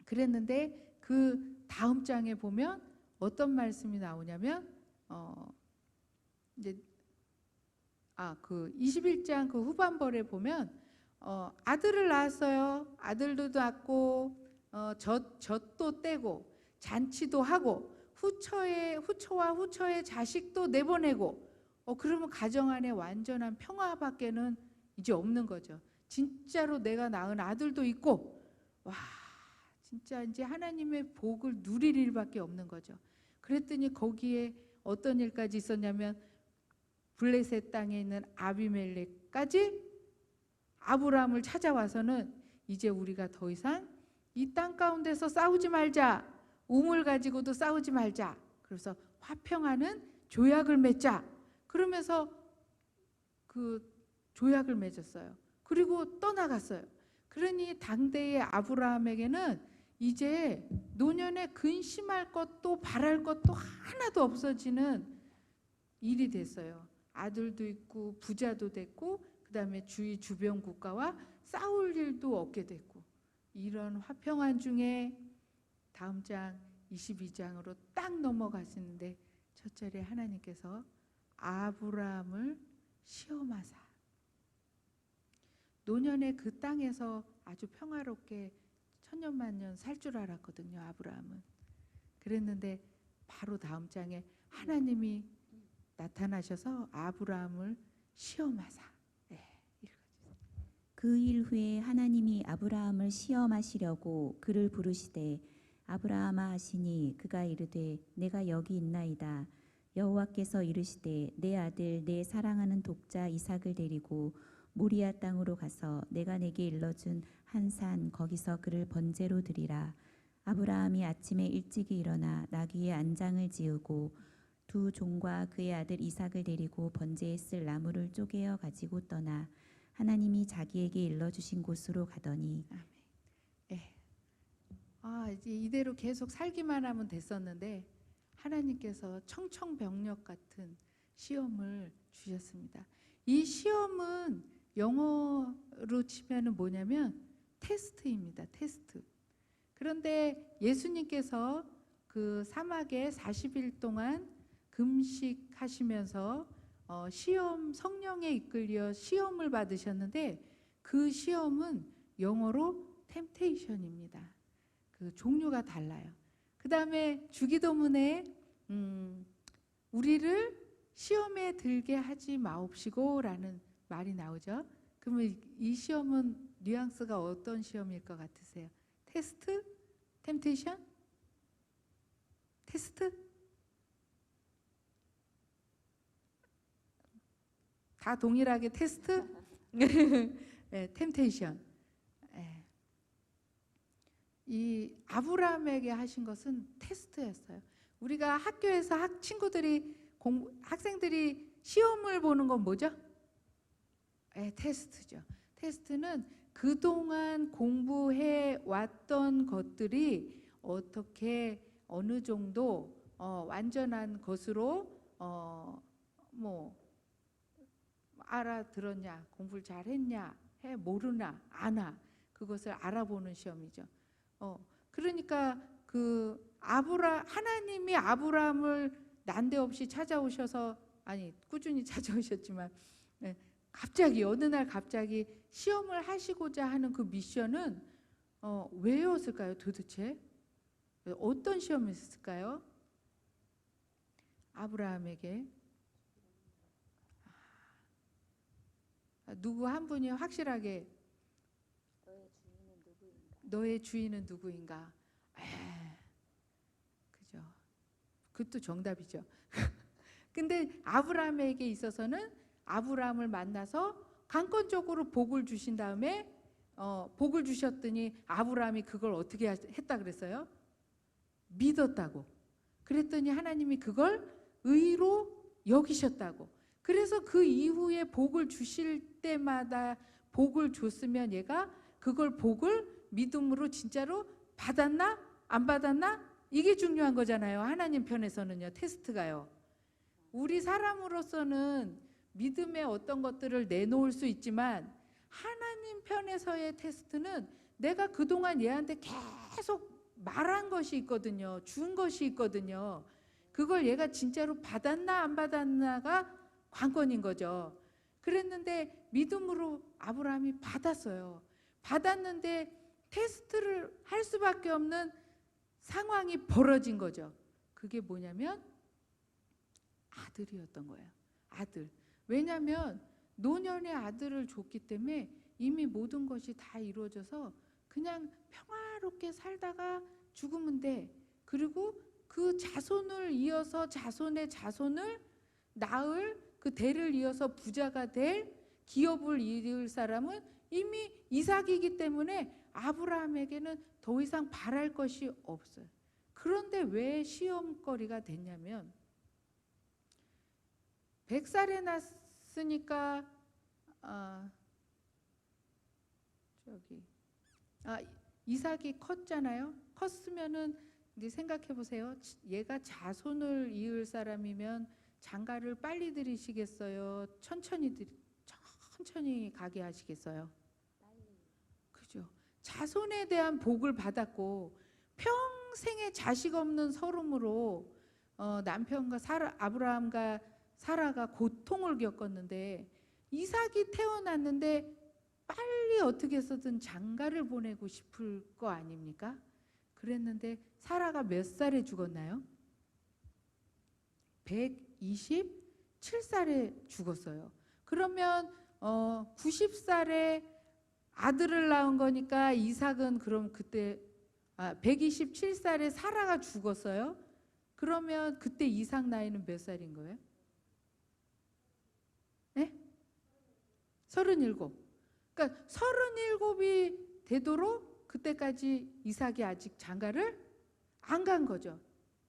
그랬는데 그 다음 장에 보면 어떤 말씀이 나오냐면 이제 그 21장 그 후반벌에 보면 아들을 낳았어요. 아들도 낳고 젖도 떼고 잔치도 하고 후처와 후처의 자식도 내보내고 그러면 가정 안에 완전한 평화밖에는 이제 없는 거죠. 진짜로 내가 낳은 아들도 있고 와 진짜 이제 하나님의 복을 누릴 일밖에 없는 거죠. 그랬더니 거기에 어떤 일까지 있었냐면 블레셋 땅에 있는 아비멜렉까지 아브라함을 찾아와서는 이제 우리가 더 이상 이 땅 가운데서 싸우지 말자. 우물 가지고도 싸우지 말자. 그래서 화평하는 조약을 맺자. 그러면서 그 조약을 맺었어요. 그리고 떠나갔어요. 그러니 당대의 아브라함에게는 이제 노년에 근심할 것도 바랄 것도 하나도 없어지는 일이 됐어요. 아들도 있고 부자도 됐고 그다음에 주위 주변 국가와 싸울 일도 없게 됐고 이런 화평한 중에 다음 장 22장으로 딱 넘어가시는데 첫 절에 하나님께서 아브라함을 시험하사 노년에 그 땅에서 아주 평화롭게 천년만년 살 줄 알았거든요. 아브라함은. 그랬는데 바로 다음 장에 하나님이 나타나셔서 아브라함을 시험하사. 그 일 후에 하나님이 아브라함을 시험하시려고 그를 부르시되 아브라함아 하시니 그가 이르되 내가 여기 있나이다. 여호와께서 이르시되 내 아들 내 사랑하는 독자 이삭을 데리고 모리아 땅으로 가서 내가 내게 일러준 한 산 거기서 그를 번제로 드리라. 아브라함이 아침에 일찍이 일어나 나귀의 안장을 지우고 두 종과 그의 아들 이삭을 데리고 번제에 쓸 나무를 쪼개어 가지고 떠나 하나님이 자기에게 일러주신 곳으로 가더니 이제 이대로 계속 살기만 하면 됐었는데 하나님께서 청청병력 같은 시험을 주셨습니다. 이 시험은 영어로 치면은 뭐냐면 테스트입니다. 테스트. 그런데 예수님께서 그 사막에 40일 동안 금식하시면서 시험 성령에 이끌려 시험을 받으셨는데 그 시험은 영어로 템테이션입니다. 그 종류가 달라요. 그 다음에 주기도문에 우리를 시험에 들게 하지 마옵시고라는 말이 나오죠. 그러면 이 시험은 뉘앙스가 어떤 시험일 것 같으세요? 테스트? 템테이션? 테스트? 다 동일하게 테스트? 네, 템테이션. 네. 이 아브라함에게 하신 것은 테스트였어요. 우리가 학교에서 학생들이 시험을 보는 건 뭐죠? 네, 테스트죠. 테스트는 그동안 공부해 왔던 것들이 어떻게 어느 정도 완전한 것으로 알아들었냐, 공부를 잘했냐, 모르나, 아나 그것을 알아보는 시험이죠. 그러니까 하나님이 아브라함을 난데없이 찾아오셔서 꾸준히 찾아오셨지만 갑자기 어느 날 갑자기 시험을 하시고자 하는 그 미션은 왜였을까요? 도대체 어떤 시험이었을까요? 아브라함에게 누구 한 분이 확실하게 너의 주인은 누구인가? 그죠? 그것도 정답이죠. 근데 아브라함에게 있어서는 아브라함을 만나서 강권적으로 복을 주신 다음에 복을 주셨더니 아브라함이 그걸 어떻게 했다 그랬어요? 믿었다고. 그랬더니 하나님이 그걸 의로 여기셨다고. 그래서 그 이후에 복을 주실 때마다 복을 줬으면 얘가 그걸 복을 믿음으로 진짜로 받았나? 안 받았나? 이게 중요한 거잖아요. 하나님 편에서는요. 테스트가요. 우리 사람으로서는 믿음의 어떤 것들을 내놓을 수 있지만 하나님 편에서의 테스트는 내가 그동안 얘한테 계속 말한 것이 있거든요. 준 것이 있거든요. 그걸 얘가 진짜로 받았나 안 받았나가 관건인 거죠. 그랬는데 믿음으로 아브라함이 받았어요. 받았는데 테스트를 할 수밖에 없는 상황이 벌어진 거죠. 그게 뭐냐면 아들이었던 거예요. 아들. 왜냐하면 노년의 아들을 줬기 때문에 이미 모든 것이 다 이루어져서 그냥 평화롭게 살다가 죽으면 돼. 그리고 그 자손을 이어서 자손의 자손을 낳을 그 대를 이어서 부자가 될 기업을 이룰 사람은 이미 이삭이기 때문에 아브라함에게는 더 이상 바랄 것이 없어요. 그런데 왜 시험거리가 됐냐면 100살에 낳았으니까 이삭이 컸잖아요. 컸으면은 이제 생각해 보세요. 얘가 자손을 이을 사람이면 장가를 빨리 들이시겠어요? 천천히 가게 하시겠어요? 그죠? 자손에 대한 복을 받았고 평생에 자식 없는 서름으로 남편과 아브라함과 사라가 고통을 겪었는데 이삭이 태어났는데 빨리 어떻게 해서든 장가를 보내고 싶을 거 아닙니까? 그랬는데 사라가 몇 살에 죽었나요? 127살에 죽었어요. 그러면 90살에 아들을 낳은 거니까 이삭은 그럼 그때 127살에 사라가 죽었어요. 그러면 그때 이삭 나이는 몇 살인 거예요? 네? 37. 그러니까 37이 되도록 그때까지 이삭이 아직 장가를 안 간 거죠.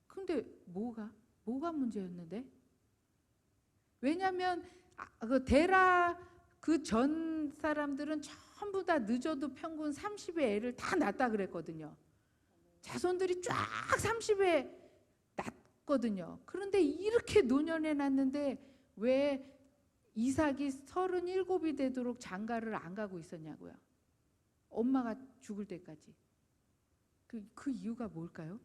근데 뭐가 문제였는데? 왜냐하면 그 데라 그 전 사람들은 전부 다 늦어도 평균 30에 애를 다 낳았다 그랬거든요. 자손들이 쫙 30에 낳거든요. 그런데 이렇게 노년에 낳는데 왜 이삭이 37이 되도록 장가를 안 가고 있었냐고요. 엄마가 죽을 때까지. 그 이유가 뭘까요?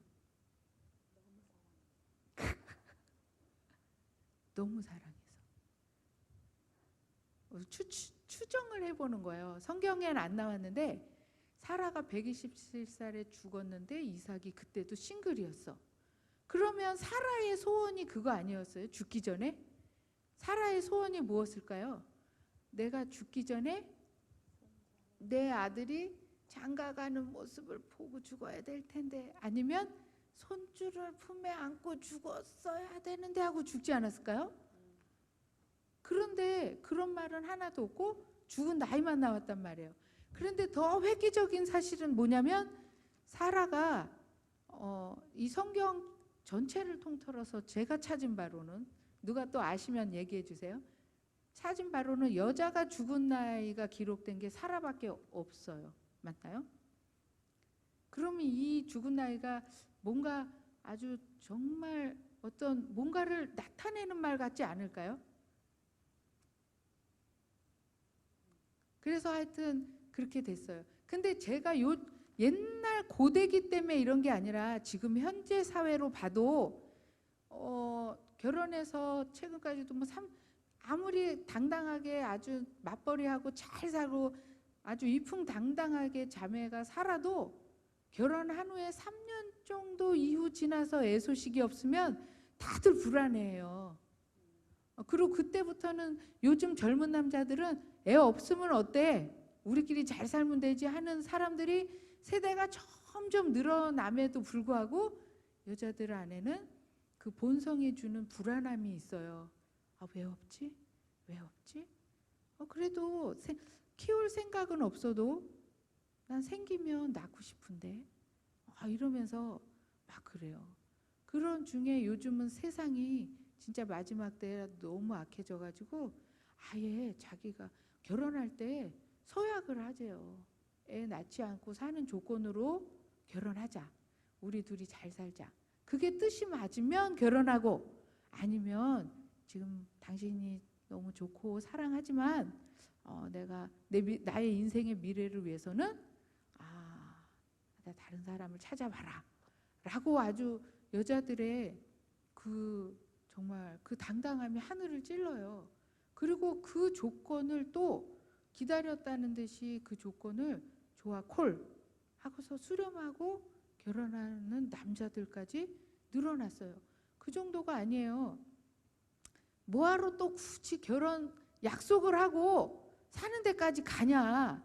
너무 사랑해서. 추정을 해보는 거예요. 성경에는 안 나왔는데 사라가 127살에 죽었는데 이삭이 그때도 싱글이었어. 그러면 사라의 소원이 그거 아니었어요? 죽기 전에? 사라의 소원이 무엇일까요? 내가 죽기 전에 내 아들이 장가가는 모습을 보고 죽어야 될 텐데, 아니면 손주를 품에 안고 죽었어야 되는데 하고 죽지 않았을까요? 그런데 그런 말은 하나도 없고 죽은 나이만 나왔단 말이에요. 그런데 더 획기적인 사실은 뭐냐면 사라가 이 성경 전체를 통틀어서 제가 찾은 바로는, 누가 또 아시면 얘기해 주세요. 찾은 바로는 여자가 죽은 나이가 기록된 게 사라밖에 없어요. 맞나요? 그러면 이 죽은 나이가 뭔가 아주 정말 어떤 뭔가를 나타내는 말 같지 않을까요? 그래서 하여튼 그렇게 됐어요. 근데 제가 옛날 고대기 때문에 이런 게 아니라 지금 현재 사회로 봐도 결혼해서 최근까지도 아무리 당당하게 아주 맞벌이하고 잘 살고 아주 위풍당당하게 자매가 살아도 결혼한 후에 3년 정도 이후 지나서 애 소식이 없으면 다들 불안해해요. 그리고 그때부터는 요즘 젊은 남자들은 애 없으면 어때? 우리끼리 잘 살면 되지 하는 사람들이 세대가 점점 늘어남에도 불구하고 여자들 안에는 그 본성이 주는 불안함이 있어요. 왜 없지? 왜 없지? 그래도 키울 생각은 없어도 난 생기면 낳고 싶은데 이러면서 막 그래요. 그런 중에 요즘은 세상이 진짜 마지막 때라 너무 악해져가지고 아예 자기가 결혼할 때 서약을 하재요. 애 낳지 않고 사는 조건으로 결혼하자. 우리 둘이 잘 살자. 그게 뜻이 맞으면 결혼하고, 아니면 지금 당신이 너무 좋고 사랑하지만 내가 나의 인생의 미래를 위해서는 다른 사람을 찾아봐라 라고 아주 여자들의 그 정말 그 당당함이 하늘을 찔러요. 그리고 그 조건을 또 기다렸다는 듯이 그 조건을 좋아 콜 하고서 수렴하고 결혼하는 남자들까지 늘어났어요. 그 정도가 아니에요. 뭐하러 또 굳이 결혼 약속을 하고 사는 데까지 가냐.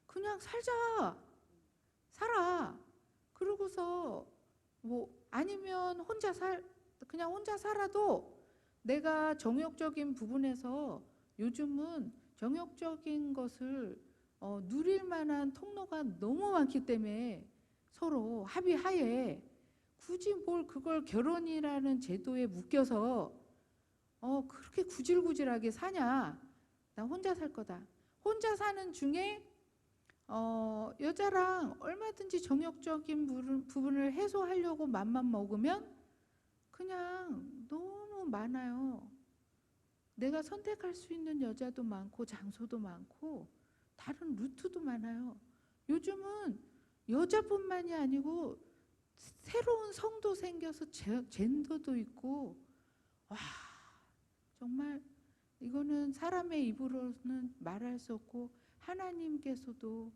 그냥 살아. 그러고서 뭐 아니면 그냥 혼자 살아도 내가 정욕적인 부분에서 요즘은 정욕적인 것을 누릴 만한 통로가 너무 많기 때문에 서로 합의하에 굳이 뭘 그걸 결혼이라는 제도에 묶여서 그렇게 구질구질하게 사냐. 나 혼자 살 거다. 혼자 사는 중에 여자랑 얼마든지 정욕적인 부분을 해소하려고 맘만 먹으면 그냥 너무 많아요. 내가 선택할 수 있는 여자도 많고 장소도 많고 다른 루트도 많아요. 요즘은 여자뿐만이 아니고 새로운 성도 생겨서 젠더도 있고 와 정말 이거는 사람의 입으로는 말할 수 없고 하나님께서도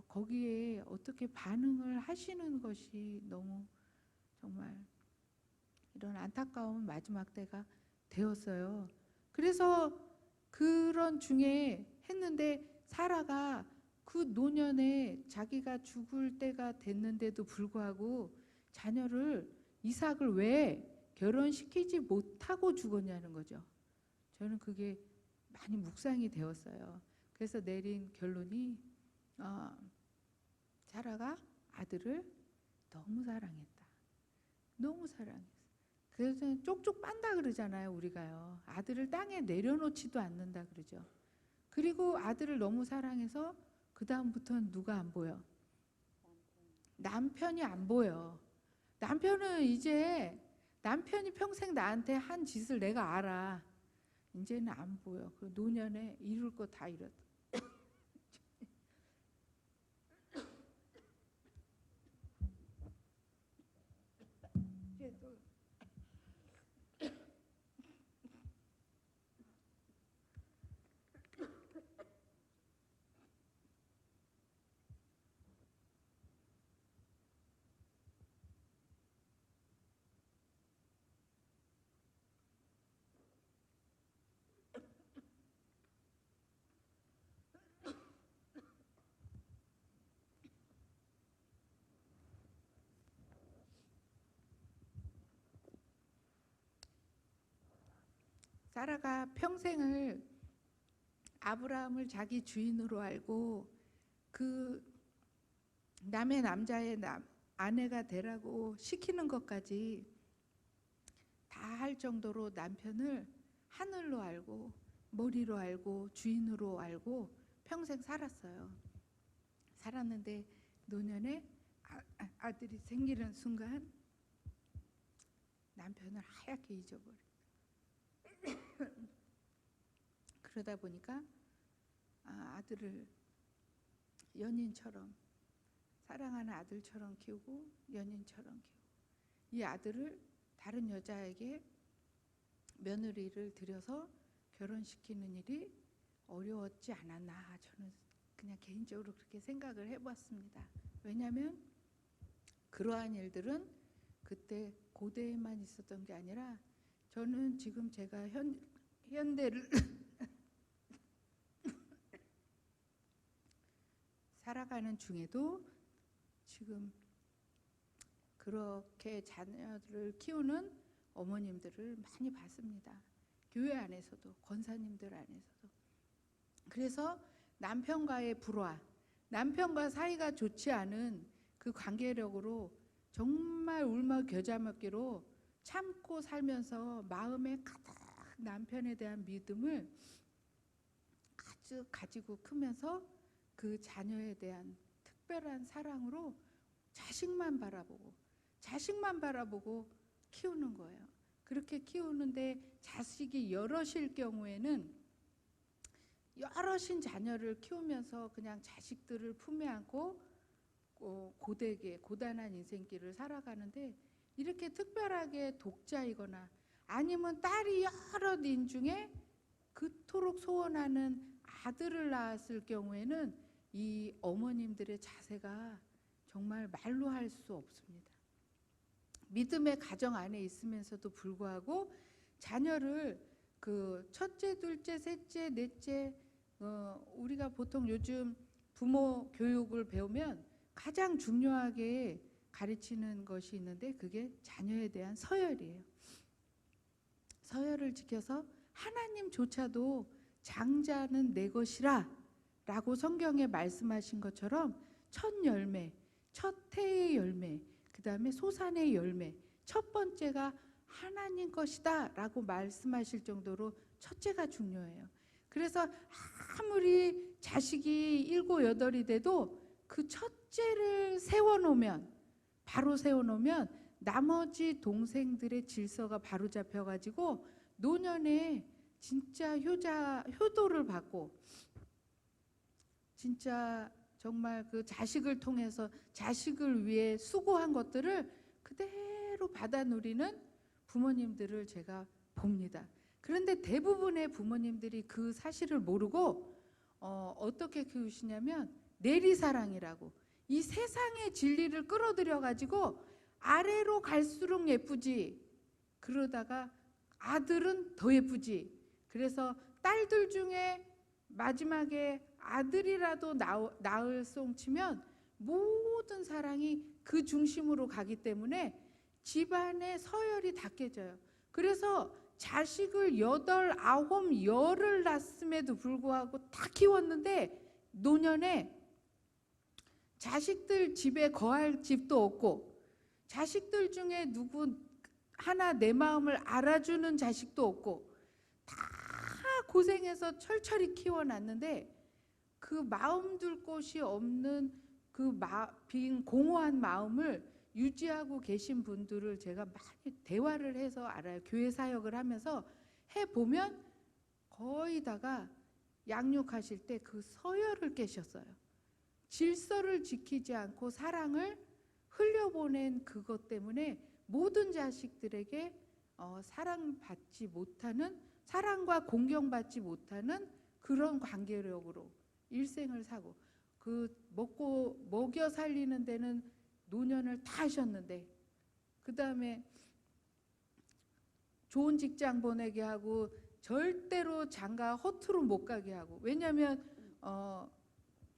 거기에 어떻게 반응을 하시는 것이 너무 정말 이런 안타까운 마지막 때가 되었어요. 그래서 그런 중에 했는데 사라가 그 노년에 자기가 죽을 때가 됐는데도 불구하고 자녀를 이삭을 왜 결혼시키지 못하고 죽었냐는 거죠. 저는 그게 많이 묵상이 되었어요. 그래서 내린 결론이 사라가 아들을 너무 사랑했다. 너무 사랑했어. 그래서 쪽쪽 빤다 그러잖아요. 우리가요. 아들을 땅에 내려놓지도 않는다 그러죠. 그리고 아들을 너무 사랑해서 그 다음부터는 누가 안 보여? 남편이 안 보여. 남편은 이제 남편이 평생 나한테 한 짓을 내가 알아. 이제는 안 보여. 그 노년에 이룰 거 다 이뤘다. 사라가 평생을 아브라함을 자기 주인으로 알고 그 남의 남자의 아내가 되라고 시키는 것까지 다 할 정도로 남편을 하늘로 알고 머리로 알고 주인으로 알고 평생 살았어요. 살았는데 노년에 아들이 생기는 순간 남편을 하얗게 잊어버려. 그러다 보니까 아들을 연인처럼 사랑하는 아들처럼 키우고 연인처럼 키우고 이 아들을 다른 여자에게 며느리를 들여서 결혼시키는 일이 어려웠지 않았나 저는 그냥 개인적으로 그렇게 생각을 해봤습니다. 왜냐하면 그러한 일들은 그때 고대에만 있었던 게 아니라 저는 지금 제가 현대를 살아가는 중에도 지금 그렇게 자녀들을 키우는 어머님들을 많이 봤습니다. 교회 안에서도 권사님들 안에서도. 그래서 남편과의 불화, 남편과 사이가 좋지 않은 그 관계력으로 정말 울며 겨자 먹기로 참고 살면서 마음에 가득 남편에 대한 믿음을 아주 가지고 크면서 그 자녀에 대한 특별한 사랑으로 자식만 바라보고 키우는 거예요. 그렇게 키우는데 자식이 여럿일 경우에는 여럿인 자녀를 키우면서 그냥 자식들을 품에 안고 고되게 고단한 인생길을 살아가는데 이렇게 특별하게 독자이거나 아니면 딸이 여러 인 중에 그토록 소원하는 아들을 낳았을 경우에는 이 어머님들의 자세가 정말 말로 할 수 없습니다. 믿음의 가정 안에 있으면서도 불구하고 자녀를 그 첫째, 둘째, 셋째, 넷째 우리가 보통 요즘 부모 교육을 배우면 가장 중요하게 가르치는 것이 있는데 그게 자녀에 대한 서열이에요. 서열을 지켜서 하나님조차도 장자는 내 것이라 라고 성경에 말씀하신 것처럼 첫 열매, 첫 해의 열매, 그 다음에 소산의 열매, 첫 번째가 하나님 것이다 라고 말씀하실 정도로 첫째가 중요해요. 그래서 아무리 자식이 7, 8이 돼도 그 첫째를 세워놓으면, 바로 세워놓으면 나머지 동생들의 질서가 바로 잡혀가지고 노년에 진짜 효도를 받고 진짜 정말 그 자식을 통해서 자식을 위해 수고한 것들을 그대로 받아 누리는 부모님들을 제가 봅니다. 그런데 대부분의 부모님들이 그 사실을 모르고 어떻게 키우시냐면 내리사랑이라고 이 세상의 진리를 끌어들여 가지고 아래로 갈수록 예쁘지, 그러다가 아들은 더 예쁘지, 그래서 딸들 중에 마지막에 아들이라도 낳을 송치면 모든 사랑이 그 중심으로 가기 때문에 집안의 서열이 다 깨져요. 그래서 자식을 8, 9, 10을 낳았음에도 불구하고 다 키웠는데 노년에 자식들 집에 거할 집도 없고 자식들 중에 누구 하나 내 마음을 알아주는 자식도 없고 다 고생해서 철철히 키워놨는데 그 마음 둘 곳이 없는 그 빈 공허한 마음을 유지하고 계신 분들을 제가 많이 대화를 해서 알아요. 교회 사역을 하면서 해보면 거의 다가 양육하실 때 그 서열을 깨셨어요. 질서를 지키지 않고 사랑을 흘려보낸 그것 때문에 모든 자식들에게 사랑받지 못하는, 사랑과 공경받지 못하는 그런 관계력으로 일생을 사고, 그 먹여 살리는 데는 노년을 다 하셨는데 그 다음에 좋은 직장 보내게 하고 절대로 장가 허투루 못 가게 하고, 왜냐하면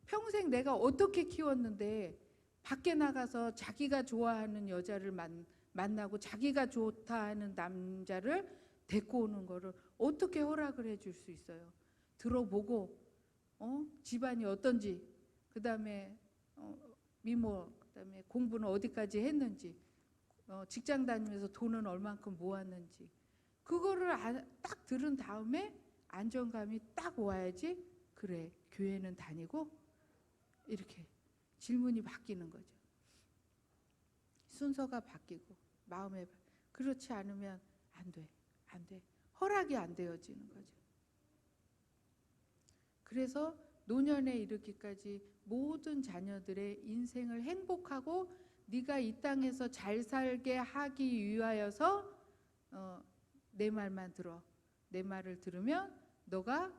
평생 내가 어떻게 키웠는데 밖에 나가서 자기가 좋아하는 여자를 만나고 자기가 좋다 하는 남자를 데리고 오는 거를 어떻게 허락을 해줄 수 있어요? 들어보고 집안이 어떤지, 그 다음에 미모, 그 다음에 공부는 어디까지 했는지, 직장 다니면서 돈은 얼만큼 모았는지, 그거를 딱 들은 다음에 안정감이 딱 와야지 그래 교회는 다니고, 이렇게 질문이 바뀌는 거죠. 순서가 바뀌고 마음에, 그렇지 않으면 안 돼. 허락이 안 되어지는 거죠. 그래서 노년에 이르기까지 모든 자녀들의 인생을 행복하고 네가 이 땅에서 잘 살게 하기 위하여서 내 말만 들어. 내 말을 들으면 너가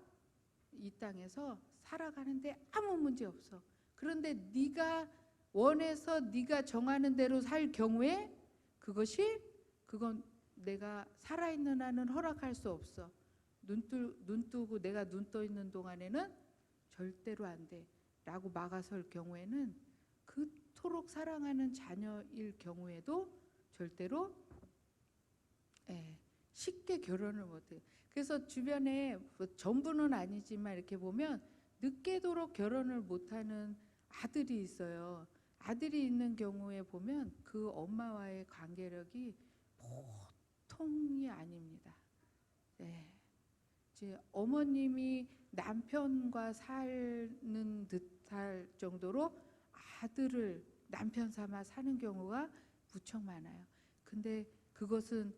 이 땅에서 살아가는데 아무 문제 없어. 그런데 네가 원해서 네가 정하는 대로 살 경우에 그건 내가 살아있는 한은 허락할 수 없어. 눈 뜨고 내가 눈 떠 있는 동안에는 절대로 안 돼 라고 막아설 경우에는 그토록 사랑하는 자녀일 경우에도 절대로 쉽게 결혼을 못해요. 그래서 주변에 전부는 아니지만 이렇게 보면 늦게도록 결혼을 못하는 아들이 있어요. 아들이 있는 경우에 보면 그 엄마와의 관계력이 보통이 아닙니다. 이제 어머님이 남편과 사는 듯할 정도로 아들을 남편 삼아 사는 경우가 무척 많아요. 근데 그것은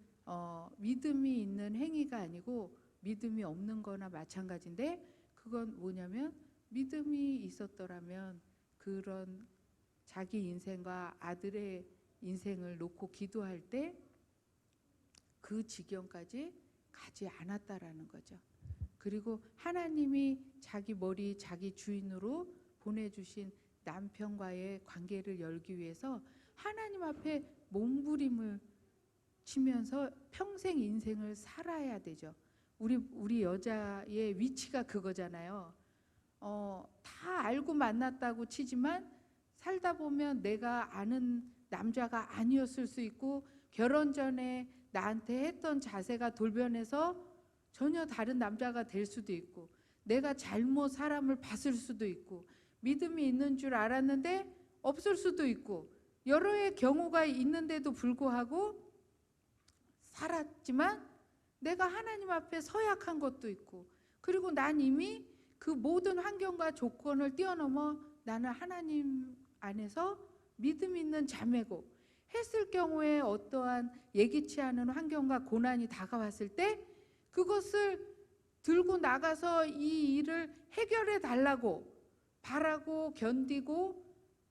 믿음이 있는 행위가 아니고 믿음이 없는 거나 마찬가지인데, 그건 뭐냐면 믿음이 있었더라면 그런 자기 인생과 아들의 인생을 놓고 기도할 때 그 지경까지 가지 않았다라는 거죠. 그리고 하나님이 자기 머리 자기 주인으로 보내주신 남편과의 관계를 열기 위해서 하나님 앞에 몸부림을 치면서 평생 인생을 살아야 되죠. 우리 여자의 위치가 그거잖아요. 다 알고 만났다고 치지만 살다 보면 내가 아는 남자가 아니었을 수 있고, 결혼 전에 나한테 했던 자세가 돌변해서 전혀 다른 남자가 될 수도 있고, 내가 잘못 사람을 봤을 수도 있고, 믿음이 있는 줄 알았는데 없을 수도 있고, 여러의 경우가 있는데도 불구하고 살았지만 내가 하나님 앞에 서약한 것도 있고, 그리고 난 이미 그 모든 환경과 조건을 뛰어넘어 나는 하나님 안에서 믿음 있는 자매고, 했을 경우에 어떠한 예기치 않은 환경과 고난이 다가왔을 때 그것을 들고 나가서 이 일을 해결해 달라고 바라고 견디고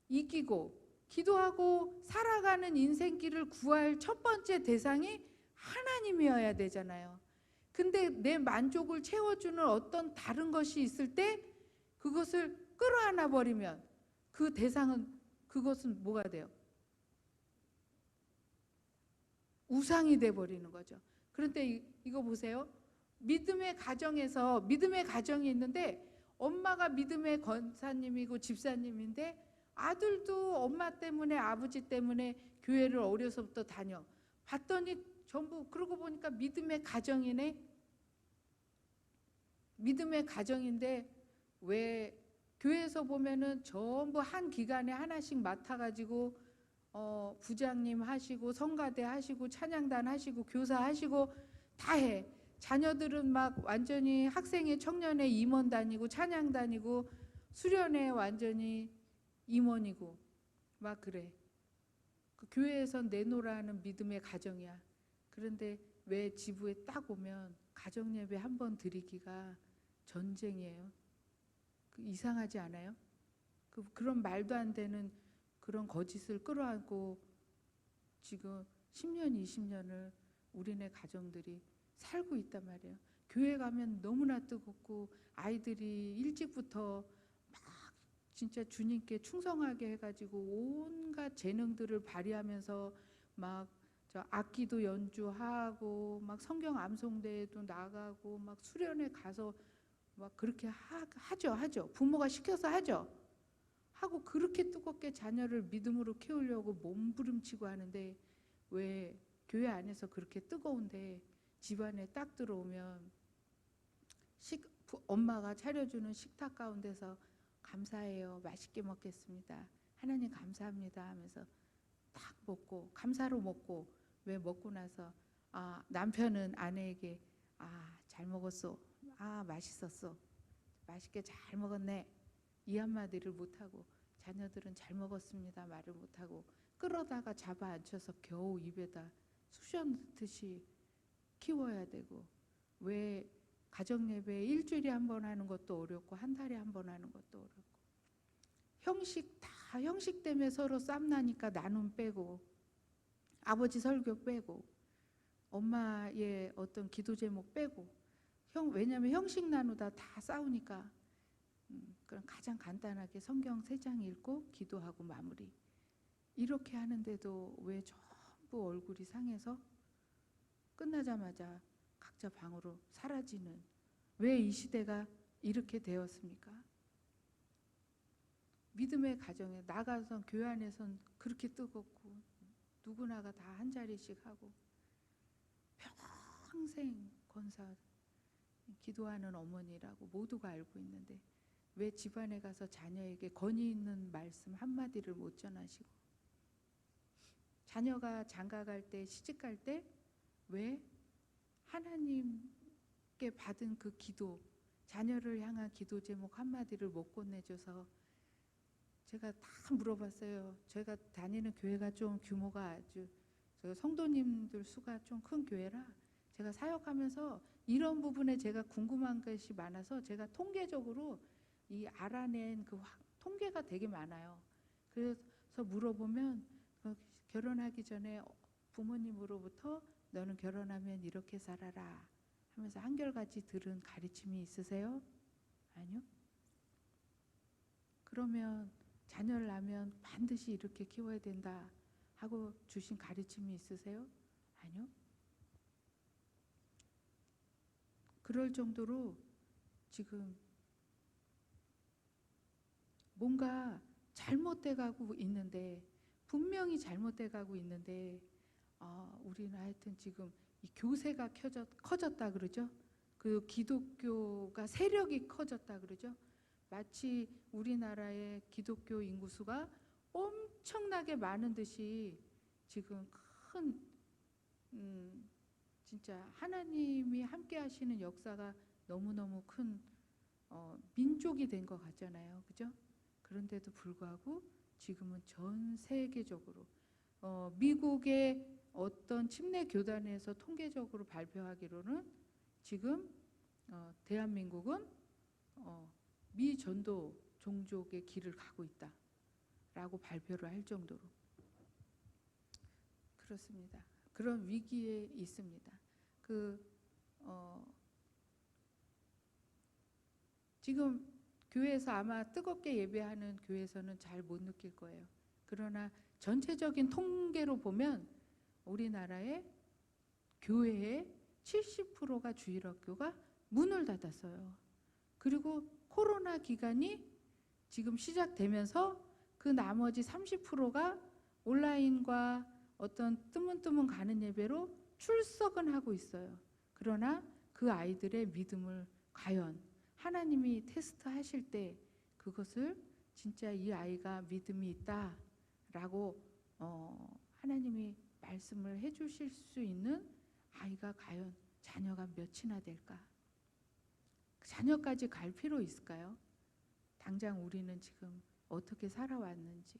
이기고 기도하고 살아가는 인생길을 구할 첫 번째 대상이 하나님이어야 되잖아요. 근데 내 만족을 채워주는 어떤 다른 것이 있을 때 그것을 끌어안아 버리면 그 대상은, 그것은 뭐가 돼요? 우상이 돼 버리는 거죠. 그런데 이거 보세요. 믿음의 가정에서 믿음의 가정이 있는데 엄마가 믿음의 권사님이고 집사님인데 아들도 엄마 때문에 아버지 때문에 교회를 어려서부터 다녀 봤더니 전부, 그러고 보니까 믿음의 가정이네. 믿음의 가정인데 왜 교회에서 보면은 전부 한 기간에 하나씩 맡아가지고 부장님 하시고 성가대 하시고 찬양단 하시고 교사 하시고 다 해. 자녀들은 막 완전히 학생회 청년회 임원 다니고 찬양 다니고 수련회 완전히 임원이고 막 그래. 그 교회에선 내놓으라는 믿음의 가정이야. 그런데 왜 지부에 딱 오면 가정예배 한 번 드리기가 전쟁이에요. 이상하지 않아요? 그런 말도 안 되는 그런 거짓을 끌어안고 지금 10년, 20년을 우리네 가정들이 살고 있단 말이에요. 교회 가면 너무나 뜨겁고 아이들이 일찍부터 막 진짜 주님께 충성하게 해가지고 온갖 재능들을 발휘하면서 막 저 악기도 연주하고 막 성경 암송대회도 나가고 막 수련회 가서 막 그렇게 하죠. 부모가 시켜서 하죠. 하고 그렇게 뜨겁게 자녀를 믿음으로 키우려고 몸부림치고 하는데 왜 교회 안에서 그렇게 뜨거운데 집안에 딱 들어오면 엄마가 차려주는 식탁 가운데서 감사해요, 맛있게 먹겠습니다, 하나님 감사합니다 하면서 딱 먹고 감사로 먹고, 왜 먹고 나서 남편은 아내에게 잘 먹었어, 맛있었어, 맛있게 잘 먹었네 이 한마디를 못하고, 자녀들은 잘 먹었습니다 말을 못하고 끌어다가 잡아 앉혀서 겨우 입에다 쑤셔넣듯이 키워야 되고, 왜 가정예배 일주일에 한 번 하는 것도 어렵고 한 달에 한 번 하는 것도 어렵고, 형식 때문에 서로 쌈나니까 나눔 빼고 아버지 설교 빼고 엄마의 어떤 기도 제목 빼고, 왜냐하면 형식 나누다 다 싸우니까 그럼 가장 간단하게 성경 3장 읽고 기도하고 마무리, 이렇게 하는데도 왜 전부 얼굴이 상해서 끝나자마자 각자 방으로 사라지는, 왜 이 시대가 이렇게 되었습니까? 믿음의 가정에 나가서 교회 안에선 그렇게 뜨겁고 누구나가 다 한 자리씩 하고 평생 권사 기도하는 어머니라고 모두가 알고 있는데 왜 집안에 가서 자녀에게 권위 있는 말씀 한마디를 못 전하시고, 자녀가 장가갈 때 시집갈 때 왜 하나님께 받은 그 기도, 자녀를 향한 기도 제목 한마디를 못 건네줘서 제가 다 물어봤어요. 제가 다니는 교회가 좀 규모가 아주 성도님들 수가 좀 큰 교회라 제가 사역하면서 이런 부분에 제가 궁금한 것이 많아서 제가 통계적으로 알아낸 그 통계가 되게 많아요. 그래서 물어보면 결혼하기 전에 부모님으로부터 너는 결혼하면 이렇게 살아라 하면서 한결같이 들은 가르침이 있으세요? 아니요? 그러면 자녀를 낳으면 반드시 이렇게 키워야 된다 하고 주신 가르침이 있으세요? 아니요? 그럴 정도로 지금 뭔가 잘못돼 가고 있는데, 분명히 잘못돼 가고 있는데 우리는 하여튼 지금 이 교세가 커졌다 그러죠. 그 기독교가 세력이 커졌다 그러죠. 마치 우리나라의 기독교 인구수가 엄청나게 많은 듯이 지금 큰 진짜 하나님이 함께 하시는 역사가 너무너무 큰 민족이 된 것 같잖아요. 그죠? 그런데도 불구하고 지금은 전 세계적으로 미국의 어떤 침례 교단에서 통계적으로 발표하기로는 지금 대한민국은 미전도 종족의 길을 가고 있다라고 발표를 할 정도로 그렇습니다. 그런 위기에 있습니다. 지금 교회에서 아마 뜨겁게 예배하는 교회에서는 잘 못 느낄 거예요. 그러나 전체적인 통계로 보면 우리나라의 교회의 70%가 주일학교가 문을 닫았어요. 그리고 코로나 기간이 지금 시작되면서 그 나머지 30%가 온라인과 어떤 뜨문뜨문 가는 예배로 출석은 하고 있어요. 그러나 그 아이들의 믿음을 과연 하나님이 테스트하실 때 그것을 진짜 이 아이가 믿음이 있다라고 하나님이 말씀을 해주실 수 있는 아이가 과연 자녀가 몇이나 될까? 자녀까지 갈 필요 있을까요? 당장 우리는 지금 어떻게 살아왔는지,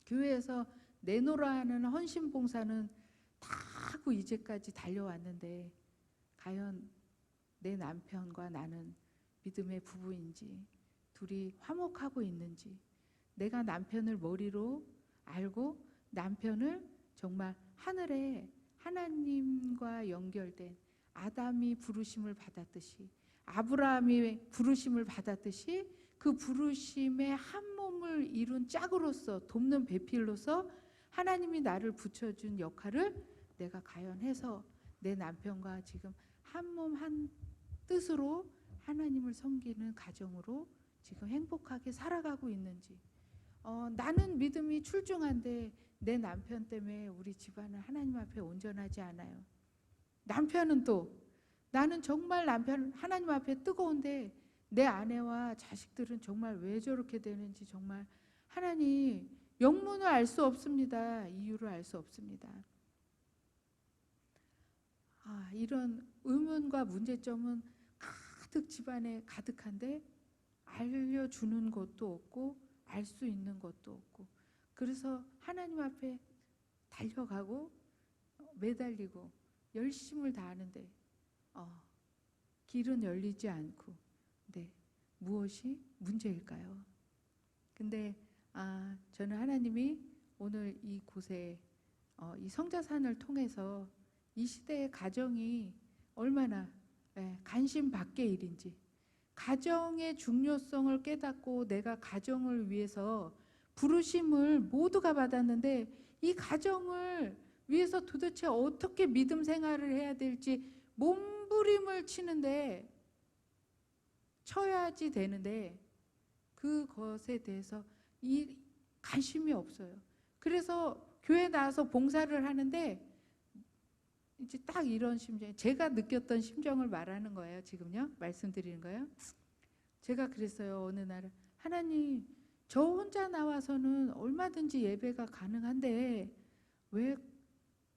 교회에서 내놓으라 하는 헌신 봉사는 다 하고 이제까지 달려왔는데 과연 내 남편과 나는 믿음의 부부인지, 둘이 화목하고 있는지, 내가 남편을 머리로 알고 남편을 정말 하늘에 하나님과 연결된 아담이 부르심을 받았듯이, 아브라함이 부르심을 받았듯이 그 부르심의 한 몸을 이룬 짝으로서, 돕는 배필로서 하나님이 나를 붙여준 역할을 내가 과연 해서 내 남편과 지금 한 몸 한 뜻으로 하나님을 섬기는 가정으로 지금 행복하게 살아가고 있는지, 나는 믿음이 출중한데 내 남편 때문에 우리 집안은 하나님 앞에 온전하지 않아요. 남편은 또 나는 정말 남편 하나님 앞에 뜨거운데 내 아내와 자식들은 정말 왜 저렇게 되는지 정말 하나님 영문을 알 수 없습니다. 이유를 알 수 없습니다. 이런 의문과 문제점은 가득 집안에 가득한데 알려주는 것도 없고 알 수 있는 것도 없고, 그래서 하나님 앞에 달려가고 매달리고 열심을 다하는데 길은 열리지 않고, 네, 무엇이 문제일까요? 근데 저는 하나님이 오늘 이곳에 이 성자산을 통해서 이 시대의 가정이 얼마나 관심 밖의 일인지, 가정의 중요성을 깨닫고 내가 가정을 위해서 부르심을 모두가 받았는데 이 가정을 위해서 도대체 어떻게 믿음 생활을 해야 될지 몸부림을 쳐야지 되는데 그것에 대해서 이 관심이 없어요. 그래서 교회 나와서 봉사를 하는데 이제 딱 이런 심정, 제가 느꼈던 심정을 말하는 거예요. 지금요 말씀드리는 거예요. 제가 그랬어요. 어느 날은 하나님, 저 혼자 나와서는 얼마든지 예배가 가능한데 왜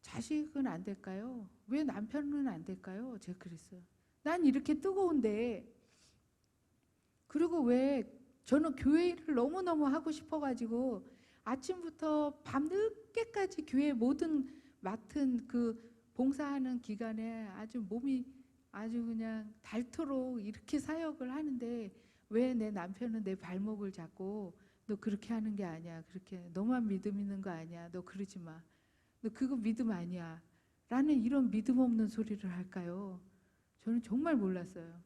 자식은 안 될까요? 왜 남편은 안 될까요? 제가 그랬어요. 난 이렇게 뜨거운데, 그리고 왜 저는 교회를 너무너무 하고 싶어가지고 아침부터 밤 늦게까지 교회 모든 맡은 그 봉사하는 기간에 아주 몸이 아주 그냥 닳도록 이렇게 사역을 하는데 왜 내 남편은 내 발목을 잡고 너 그렇게 하는 게 아니야. 그렇게 너만 믿음 있는 거 아니야. 너 그러지 마. 너 그거 믿음 아니야. 라는 이런 믿음 없는 소리를 할까요? 저는 정말 몰랐어요.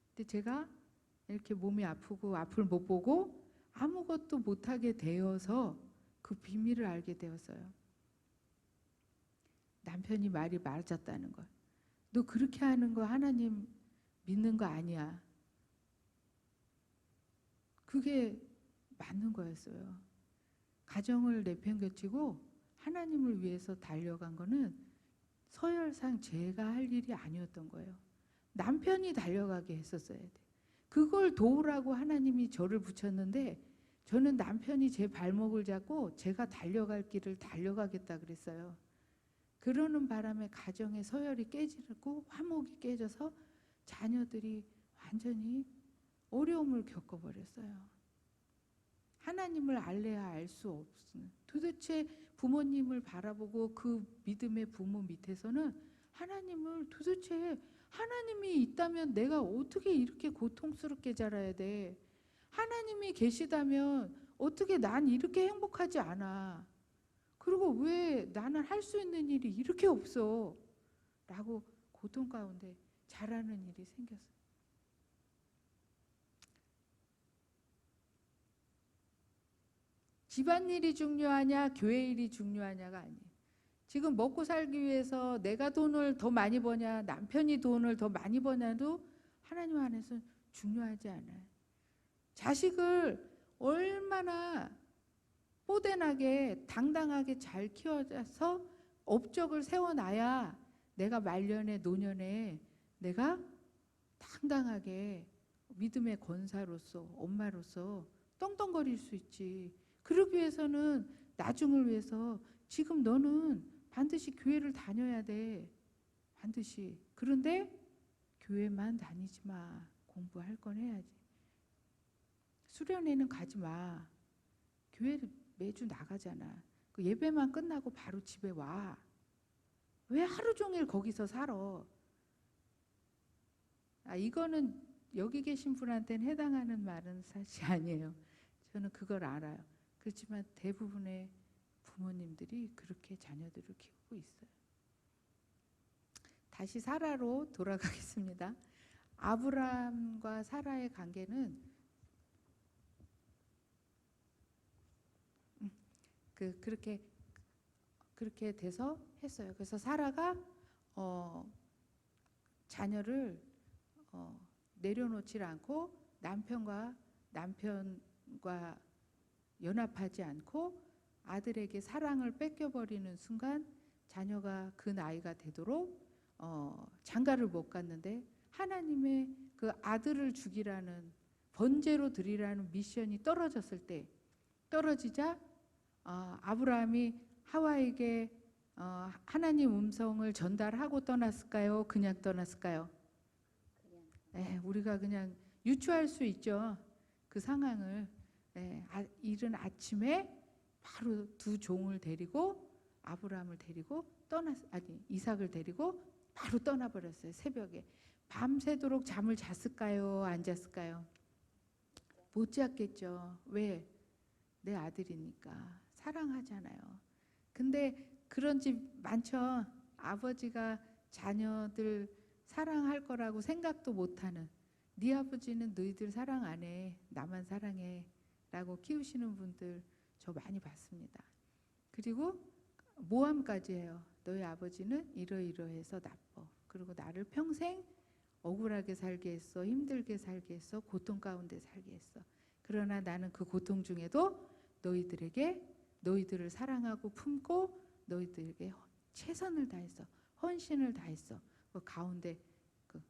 근데 제가 이렇게 몸이 아프고 앞을 못 보고 아무것도 못하게 되어서 그 비밀을 알게 되었어요. 남편이 말이 맞았다는 걸. 너 그렇게 하는 거 하나님 믿는 거 아니야. 그게 맞는 거였어요. 가정을 내팽개치고 하나님을 위해서 달려간 거는 서열상 제가 할 일이 아니었던 거예요. 남편이 달려가게 했었어야 돼. 그걸 도우라고 하나님이 저를 붙였는데 저는 남편이 제 발목을 잡고 제가 달려갈 길을 달려가겠다 그랬어요. 그러는 바람에 가정의 서열이 깨지고 화목이 깨져서 자녀들이 완전히 어려움을 겪어버렸어요. 하나님을 알래야 알 수 없는, 도대체 부모님을 바라보고 그 믿음의 부모 밑에서는 하나님을 도대체 하나님이 있다면 내가 어떻게 이렇게 고통스럽게 자라야 돼? 하나님이 계시다면 어떻게 난 이렇게 행복하지 않아? 그리고 왜 나는 할 수 있는 일이 이렇게 없어? 라고 고통 가운데 자라는 일이 생겼어요. 집안일이 중요하냐 교회 일이 중요하냐가 아니에요. 지금 먹고 살기 위해서 내가 돈을 더 많이 버냐 남편이 돈을 더 많이 버냐도 하나님 안에서 중요하지 않아요. 자식을 얼마나 뽀대나게 당당하게 잘 키워서 업적을 세워놔야 내가 말년에 노년에 내가 당당하게 믿음의 권사로서 엄마로서 떵떵거릴 수 있지. 그러기 위해서는 나중을 위해서 지금 너는 반드시 교회를 다녀야 돼. 반드시. 그런데 교회만 다니지 마. 공부할 건 해야지. 수련회는 가지 마. 교회를 매주 나가잖아. 그 예배만 끝나고 바로 집에 와. 왜 하루 종일 거기서 살아? 이거는 여기 계신 분한테는 해당하는 말은 사실 아니에요. 저는 그걸 알아요. 그렇지만 대부분의 부모님들이 그렇게 자녀들을 키우고 있어요. 다시 사라로 돌아가겠습니다. 아브라함과 사라의 관계는 그렇게 돼서 했어요. 그래서 사라가 자녀를 내려놓지 않고 남편과 연합하지 않고 아들에게 사랑을 뺏겨버리는 순간 자녀가 그 나이가 되도록 장가를 못 갔는데 하나님의 그 아들을 죽이라는 번제로 드리라는 미션이 떨어지자 아브라함이 하와에게 하나님 음성을 전달하고 떠났을까요? 그냥 떠났을까요? 우리가 그냥 유추할 수 있죠. 그 상황을. 이른 아침에 바로 두 종을 데리고 아브라함을 데리고 이삭을 데리고 바로 떠나버렸어요. 새벽에. 밤새도록 잠을 잤을까요? 안 잤을까요? 못 잤겠죠. 왜? 내 아들이니까. 사랑하잖아요. 근데 그런 집 많죠. 아버지가 자녀들 사랑할 거라고 생각도 못하는, 네 아버지는 너희들 사랑 안 해. 나만 사랑해. 라고 키우시는 분들 저 많이 봤습니다. 그리고 모함까지 해요. 너희 아버지는 이러이러해서 나빠. 그리고 나를 평생 억울하게 살게 했어. 힘들게 살게 했어. 고통 가운데 살게 했어. 그러나 나는 그 고통 중에도 너희들을 사랑하고 품고 너희들에게 최선을 다했어. 헌신을 다했어. 그 가운데 그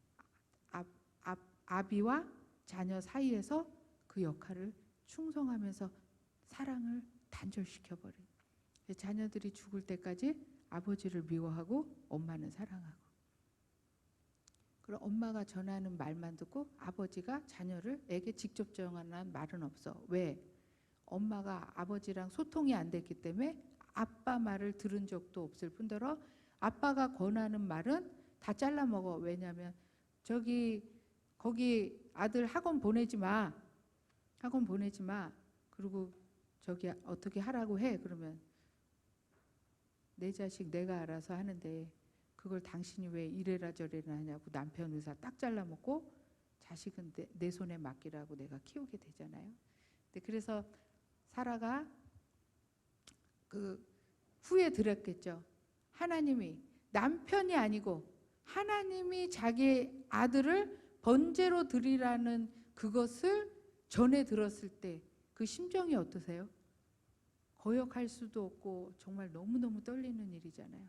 아비와 자녀 사이에서 그 역할을 충성하면서 사랑을 단절시켜버린. 자녀들이 죽을 때까지 아버지를 미워하고 엄마는 사랑하고. 그럼 엄마가 전하는 말만 듣고 아버지가 자녀에게 직접 전하는 말은 없어. 왜? 엄마가 아버지랑 소통이 안 됐기 때문에 아빠 말을 들은 적도 없을 뿐더러 아빠가 권하는 말은 다 잘라 먹어. 왜냐하면 거기 아들 학원 보내지 마. 학원 보내지 마. 그리고 저기 어떻게 하라고 해. 그러면 내 자식 내가 알아서 하는데 그걸 당신이 왜 이래라 저래라 하냐고 남편 의사 딱 잘라먹고 자식은 내 손에 맡기라고 내가 키우게 되잖아요. 그래서 사라가 그 후에 들었겠죠. 하나님이 남편이 아니고 하나님이 자기 아들을 번제로 드리라는 그것을 전해 들었을 때 그 심정이 어떠세요? 거역할 수도 없고 정말 너무너무 떨리는 일이잖아요.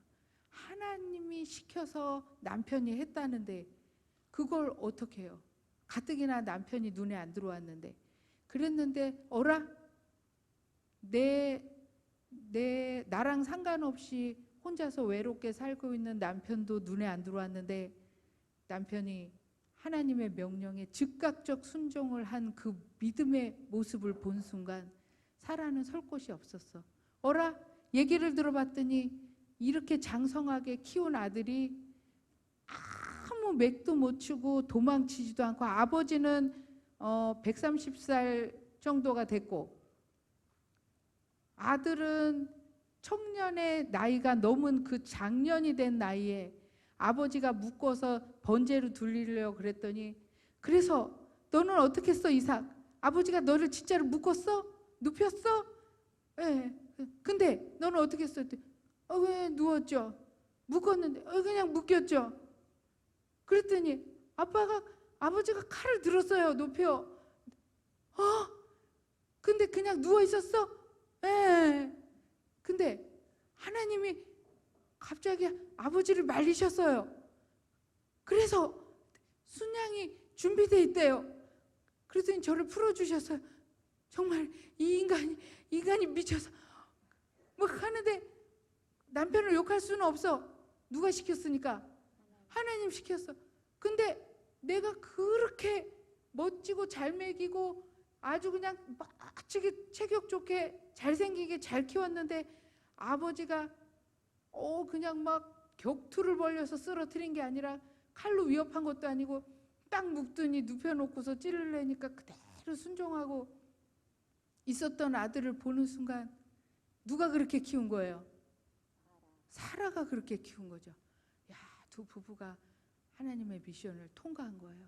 하나님이 시켜서 남편이 했다는데 그걸 어떻게 해요? 가뜩이나 남편이 눈에 안 들어왔는데 그랬는데 어라? 나랑 상관없이 혼자서 외롭게 살고 있는 남편도 눈에 안 들어왔는데 남편이 하나님의 명령에 즉각적 순종을 한 그 믿음의 모습을 본 순간 사라는 설 곳이 없었어. 어라? 얘기를 들어봤더니 이렇게 장성하게 키운 아들이 아무 맥도 못 추고 도망치지도 않고 아버지는 130살 정도가 됐고 아들은 청년의 나이가 넘은 그 장년이 된 나이에 아버지가 묶어서 번제로 돌리려고 그랬더니 그래서 너는 어떻게 했어 이삭? 아버지가 너를 진짜로 묶었어? 눕혔어? 예. 근데 너는 어떻게 했어? 왜 누웠죠? 묶었는데 그냥 묶였죠. 그랬더니 아버지가 칼을 들었어요. 높여. 근데 그냥 누워 있었어? 예. 근데 하나님이 갑자기 아버지를 말리셨어요. 그래서 순양이 준비되어 있대요. 그랬더니 저를 풀어주셨어요. 정말 이 인간이 미쳐서 뭐 하는데 남편을 욕할 수는 없어. 누가 시켰으니까? 하나님 시켰어. 근데 내가 그렇게 멋지고 잘 먹이고 아주 그냥 멋지게 체격 좋게 잘생기게 잘 키웠는데 아버지가 그냥 막 격투를 벌여서 쓰러뜨린 게 아니라 칼로 위협한 것도 아니고 딱 묶더니 눕혀놓고서 찌르려니까 그대로 순종하고 있었던 아들을 보는 순간 누가 그렇게 키운 거예요? 사라가 그렇게 키운 거죠. 야, 두 부부가 하나님의 미션을 통과한 거예요.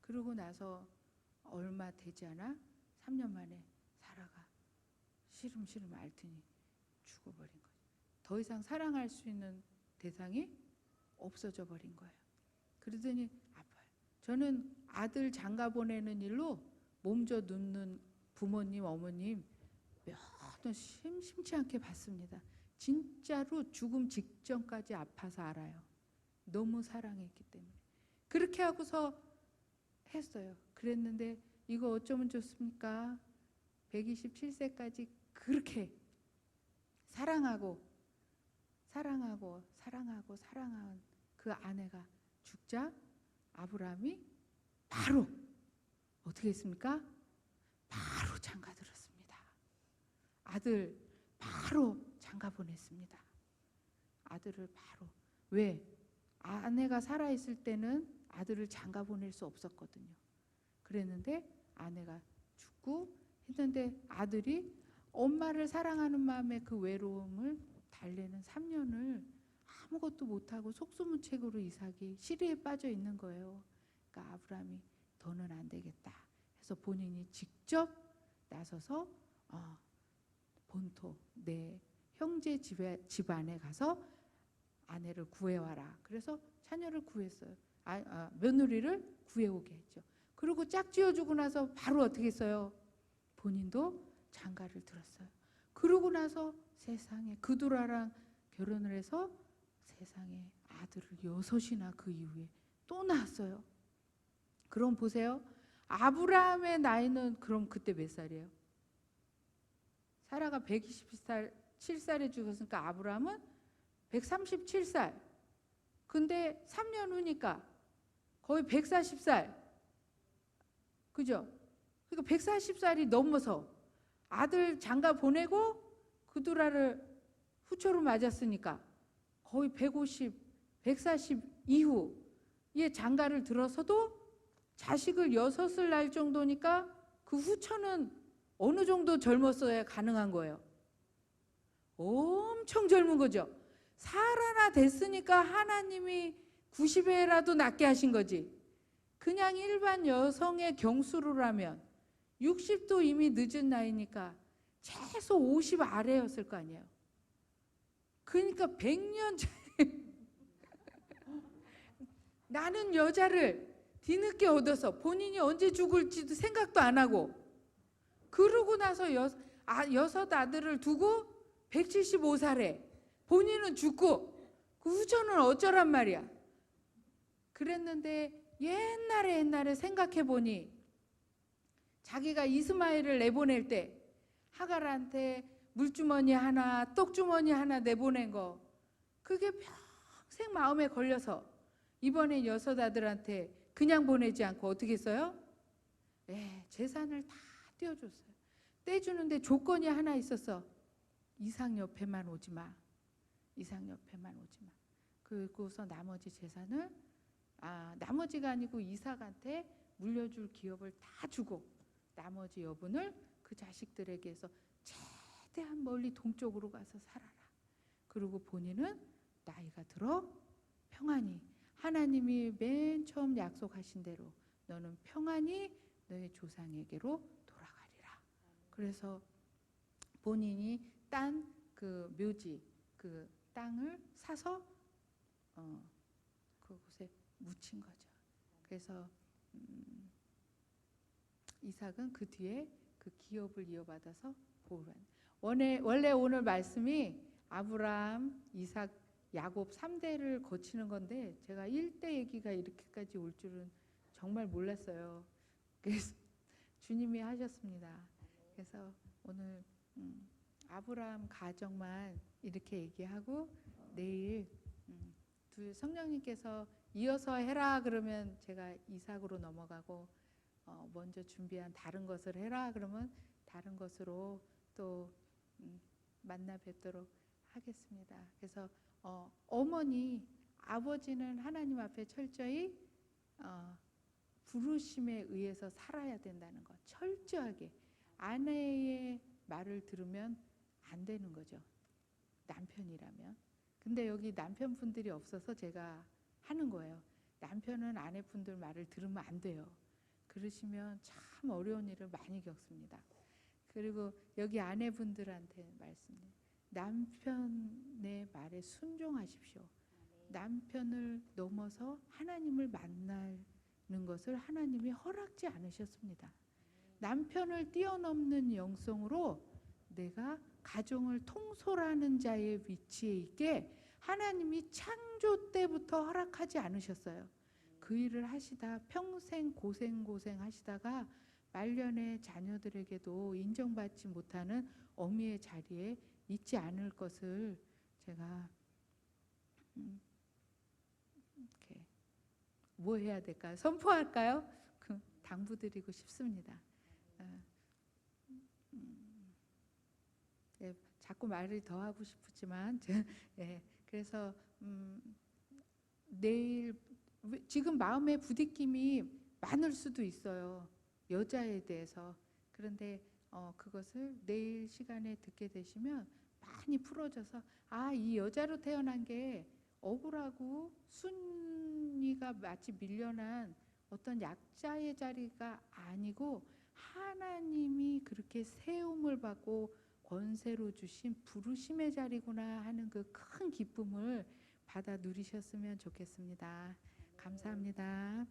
그러고 나서 얼마 되지 않아 3년 만에 사라가 시름시름 앓더니 죽어버린 거예요. 더 이상 사랑할 수 있는 대상이 없어져 버린 거예요. 그러더니 아파요. 저는 아들 장가 보내는 일로 몸져 눕는 부모님, 어머님 몇 번 심심치 않게 봤습니다. 진짜로 죽음 직전까지 아파서 알아요. 너무 사랑했기 때문에. 그렇게 하고서 했어요. 그랬는데 이거 어쩌면 좋습니까? 127세까지 그렇게 사랑한 그 아내가 죽자 아브라함이 바로 어떻게 했습니까? 바로 장가 들었습니다. 아들 바로 장가 보냈습니다. 아들을 바로. 왜? 아내가 살아있을 때는 아들을 장가 보낼 수 없었거든요. 그랬는데 아내가 죽고 했는데 아들이 엄마를 사랑하는 마음의 그 외로움을 달래는 3년을 아무것도 못하고 속수무책으로 이삭이 시리에 빠져 있는 거예요. 그러니까 아브라함이 더는 안 되겠다 해서 본인이 직접 나서서 본토 내 형제 집안에 가서 아내를 구해와라. 그래서 자녀를 구했어요. 며느리를 구해오게 했죠. 그리고 짝지어주고 나서 바로 어떻게 했어요? 본인도 장가를 들었어요. 그러고 나서 세상에 그두라랑 결혼을 해서 세상에 아들을 6이나 그 이후에 또 낳았어요. 그럼 보세요. 아브라함의 나이는 그럼 그때 몇 살이에요? 사라가 127살에 죽었으니까 아브라함은 137살. 근데 3년 후니까 거의 140살. 그죠? 그러니까 140살이 넘어서 아들 장가 보내고 그두라를 후초로 맞았으니까 거의 150, 140 이후에 장가를 들어서도 자식을 6을 낳을 정도니까 그 후처는 어느 정도 젊었어야 가능한 거예요? 엄청 젊은 거죠. 살아나 됐으니까 하나님이 90회라도 낫게 하신 거지. 그냥 일반 여성의 경수로라면 60도 이미 늦은 나이니까 최소 50 아래였을 거 아니에요. 그러니까 100년 차에 나는 여자를 뒤늦게 얻어서 본인이 언제 죽을지도 생각도 안 하고, 그러고 나서 여섯 아들을 두고 175살에 본인은 죽고 그 후손은 어쩌란 말이야. 그랬는데 옛날에 생각해 보니 자기가 이스마엘을 내보낼 때 하갈한테 물주머니 하나 떡주머니 하나 내보낸 거, 그게 평생 마음에 걸려서 이번에 여섯 아들한테 그냥 보내지 않고 어떻게 했어요? 재산을 다 떼어줬어요. 떼주는데 조건이 하나 있었어. 이삭 옆에만 오지 마. 이삭 옆에만 오지 마. 그리고서 나머지 재산을 나머지가 아니고 이삭한테 물려줄 기업을 다 주고 나머지 여분을 그 자식들에게서 최대한 멀리 동쪽으로 가서 살아라. 그리고 본인은 나이가 들어 평안히, 하나님이 맨 처음 약속하신 대로 너는 평안히 너의 조상에게로 돌아가리라. 그래서 본인이 딴 그 묘지, 그 땅을 사서 그곳에 묻힌 거죠. 그래서 이삭은 그 뒤에 그 기업을 이어받아서 보호를 하는. 원래 오늘 말씀이 아브라함, 이삭, 야곱 3대를 거치는 건데 제가 1대 얘기가 이렇게까지 올 줄은 정말 몰랐어요. 그래서 주님이 하셨습니다. 그래서 오늘 아브라함 가정만 이렇게 얘기하고 내일 성령님께서 이어서 해라 그러면 제가 이삭으로 넘어가고 먼저 준비한 다른 것을 해라 그러면 다른 것으로 또 만나 뵙도록 하겠습니다. 그래서 어머니, 아버지는 하나님 앞에 철저히 부르심에 의해서 살아야 된다는 것, 철저하게. 아내의 말을 들으면 안 되는 거죠, 남편이라면. 근데 여기 남편분들이 없어서 제가 하는 거예요. 남편은 아내분들 말을 들으면 안 돼요. 그러시면 참 어려운 일을 많이 겪습니다. 그리고 여기 아내분들한테 말씀드려요. 남편의 말에 순종하십시오. 남편을 넘어서 하나님을 만나는 것을 하나님이 허락지 않으셨습니다. 남편을 뛰어넘는 영성으로 내가 가정을 통솔하는 자의 위치에 있게 하나님이 창조 때부터 허락하지 않으셨어요. 그 일을 하시다 평생 고생 하시다가 말년에 자녀들에게도 인정받지 못하는 어미의 자리에 있지 않을 것을 제가 이렇게 뭐 해야 될까요? 선포할까요? 당부드리고 싶습니다. 자꾸 말을 더 하고 싶지만 그래서 내일 지금 마음의 부딪힘이 많을 수도 있어요, 여자에 대해서. 그런데 그것을 내일 시간에 듣게 되시면 많이 풀어져서 이 여자로 태어난 게 억울하고 순위가 마치 밀려난 어떤 약자의 자리가 아니고 하나님이 그렇게 세움을 받고 권세로 주신 부르심의 자리구나 하는 그 큰 기쁨을 받아 누리셨으면 좋겠습니다. 감사합니다.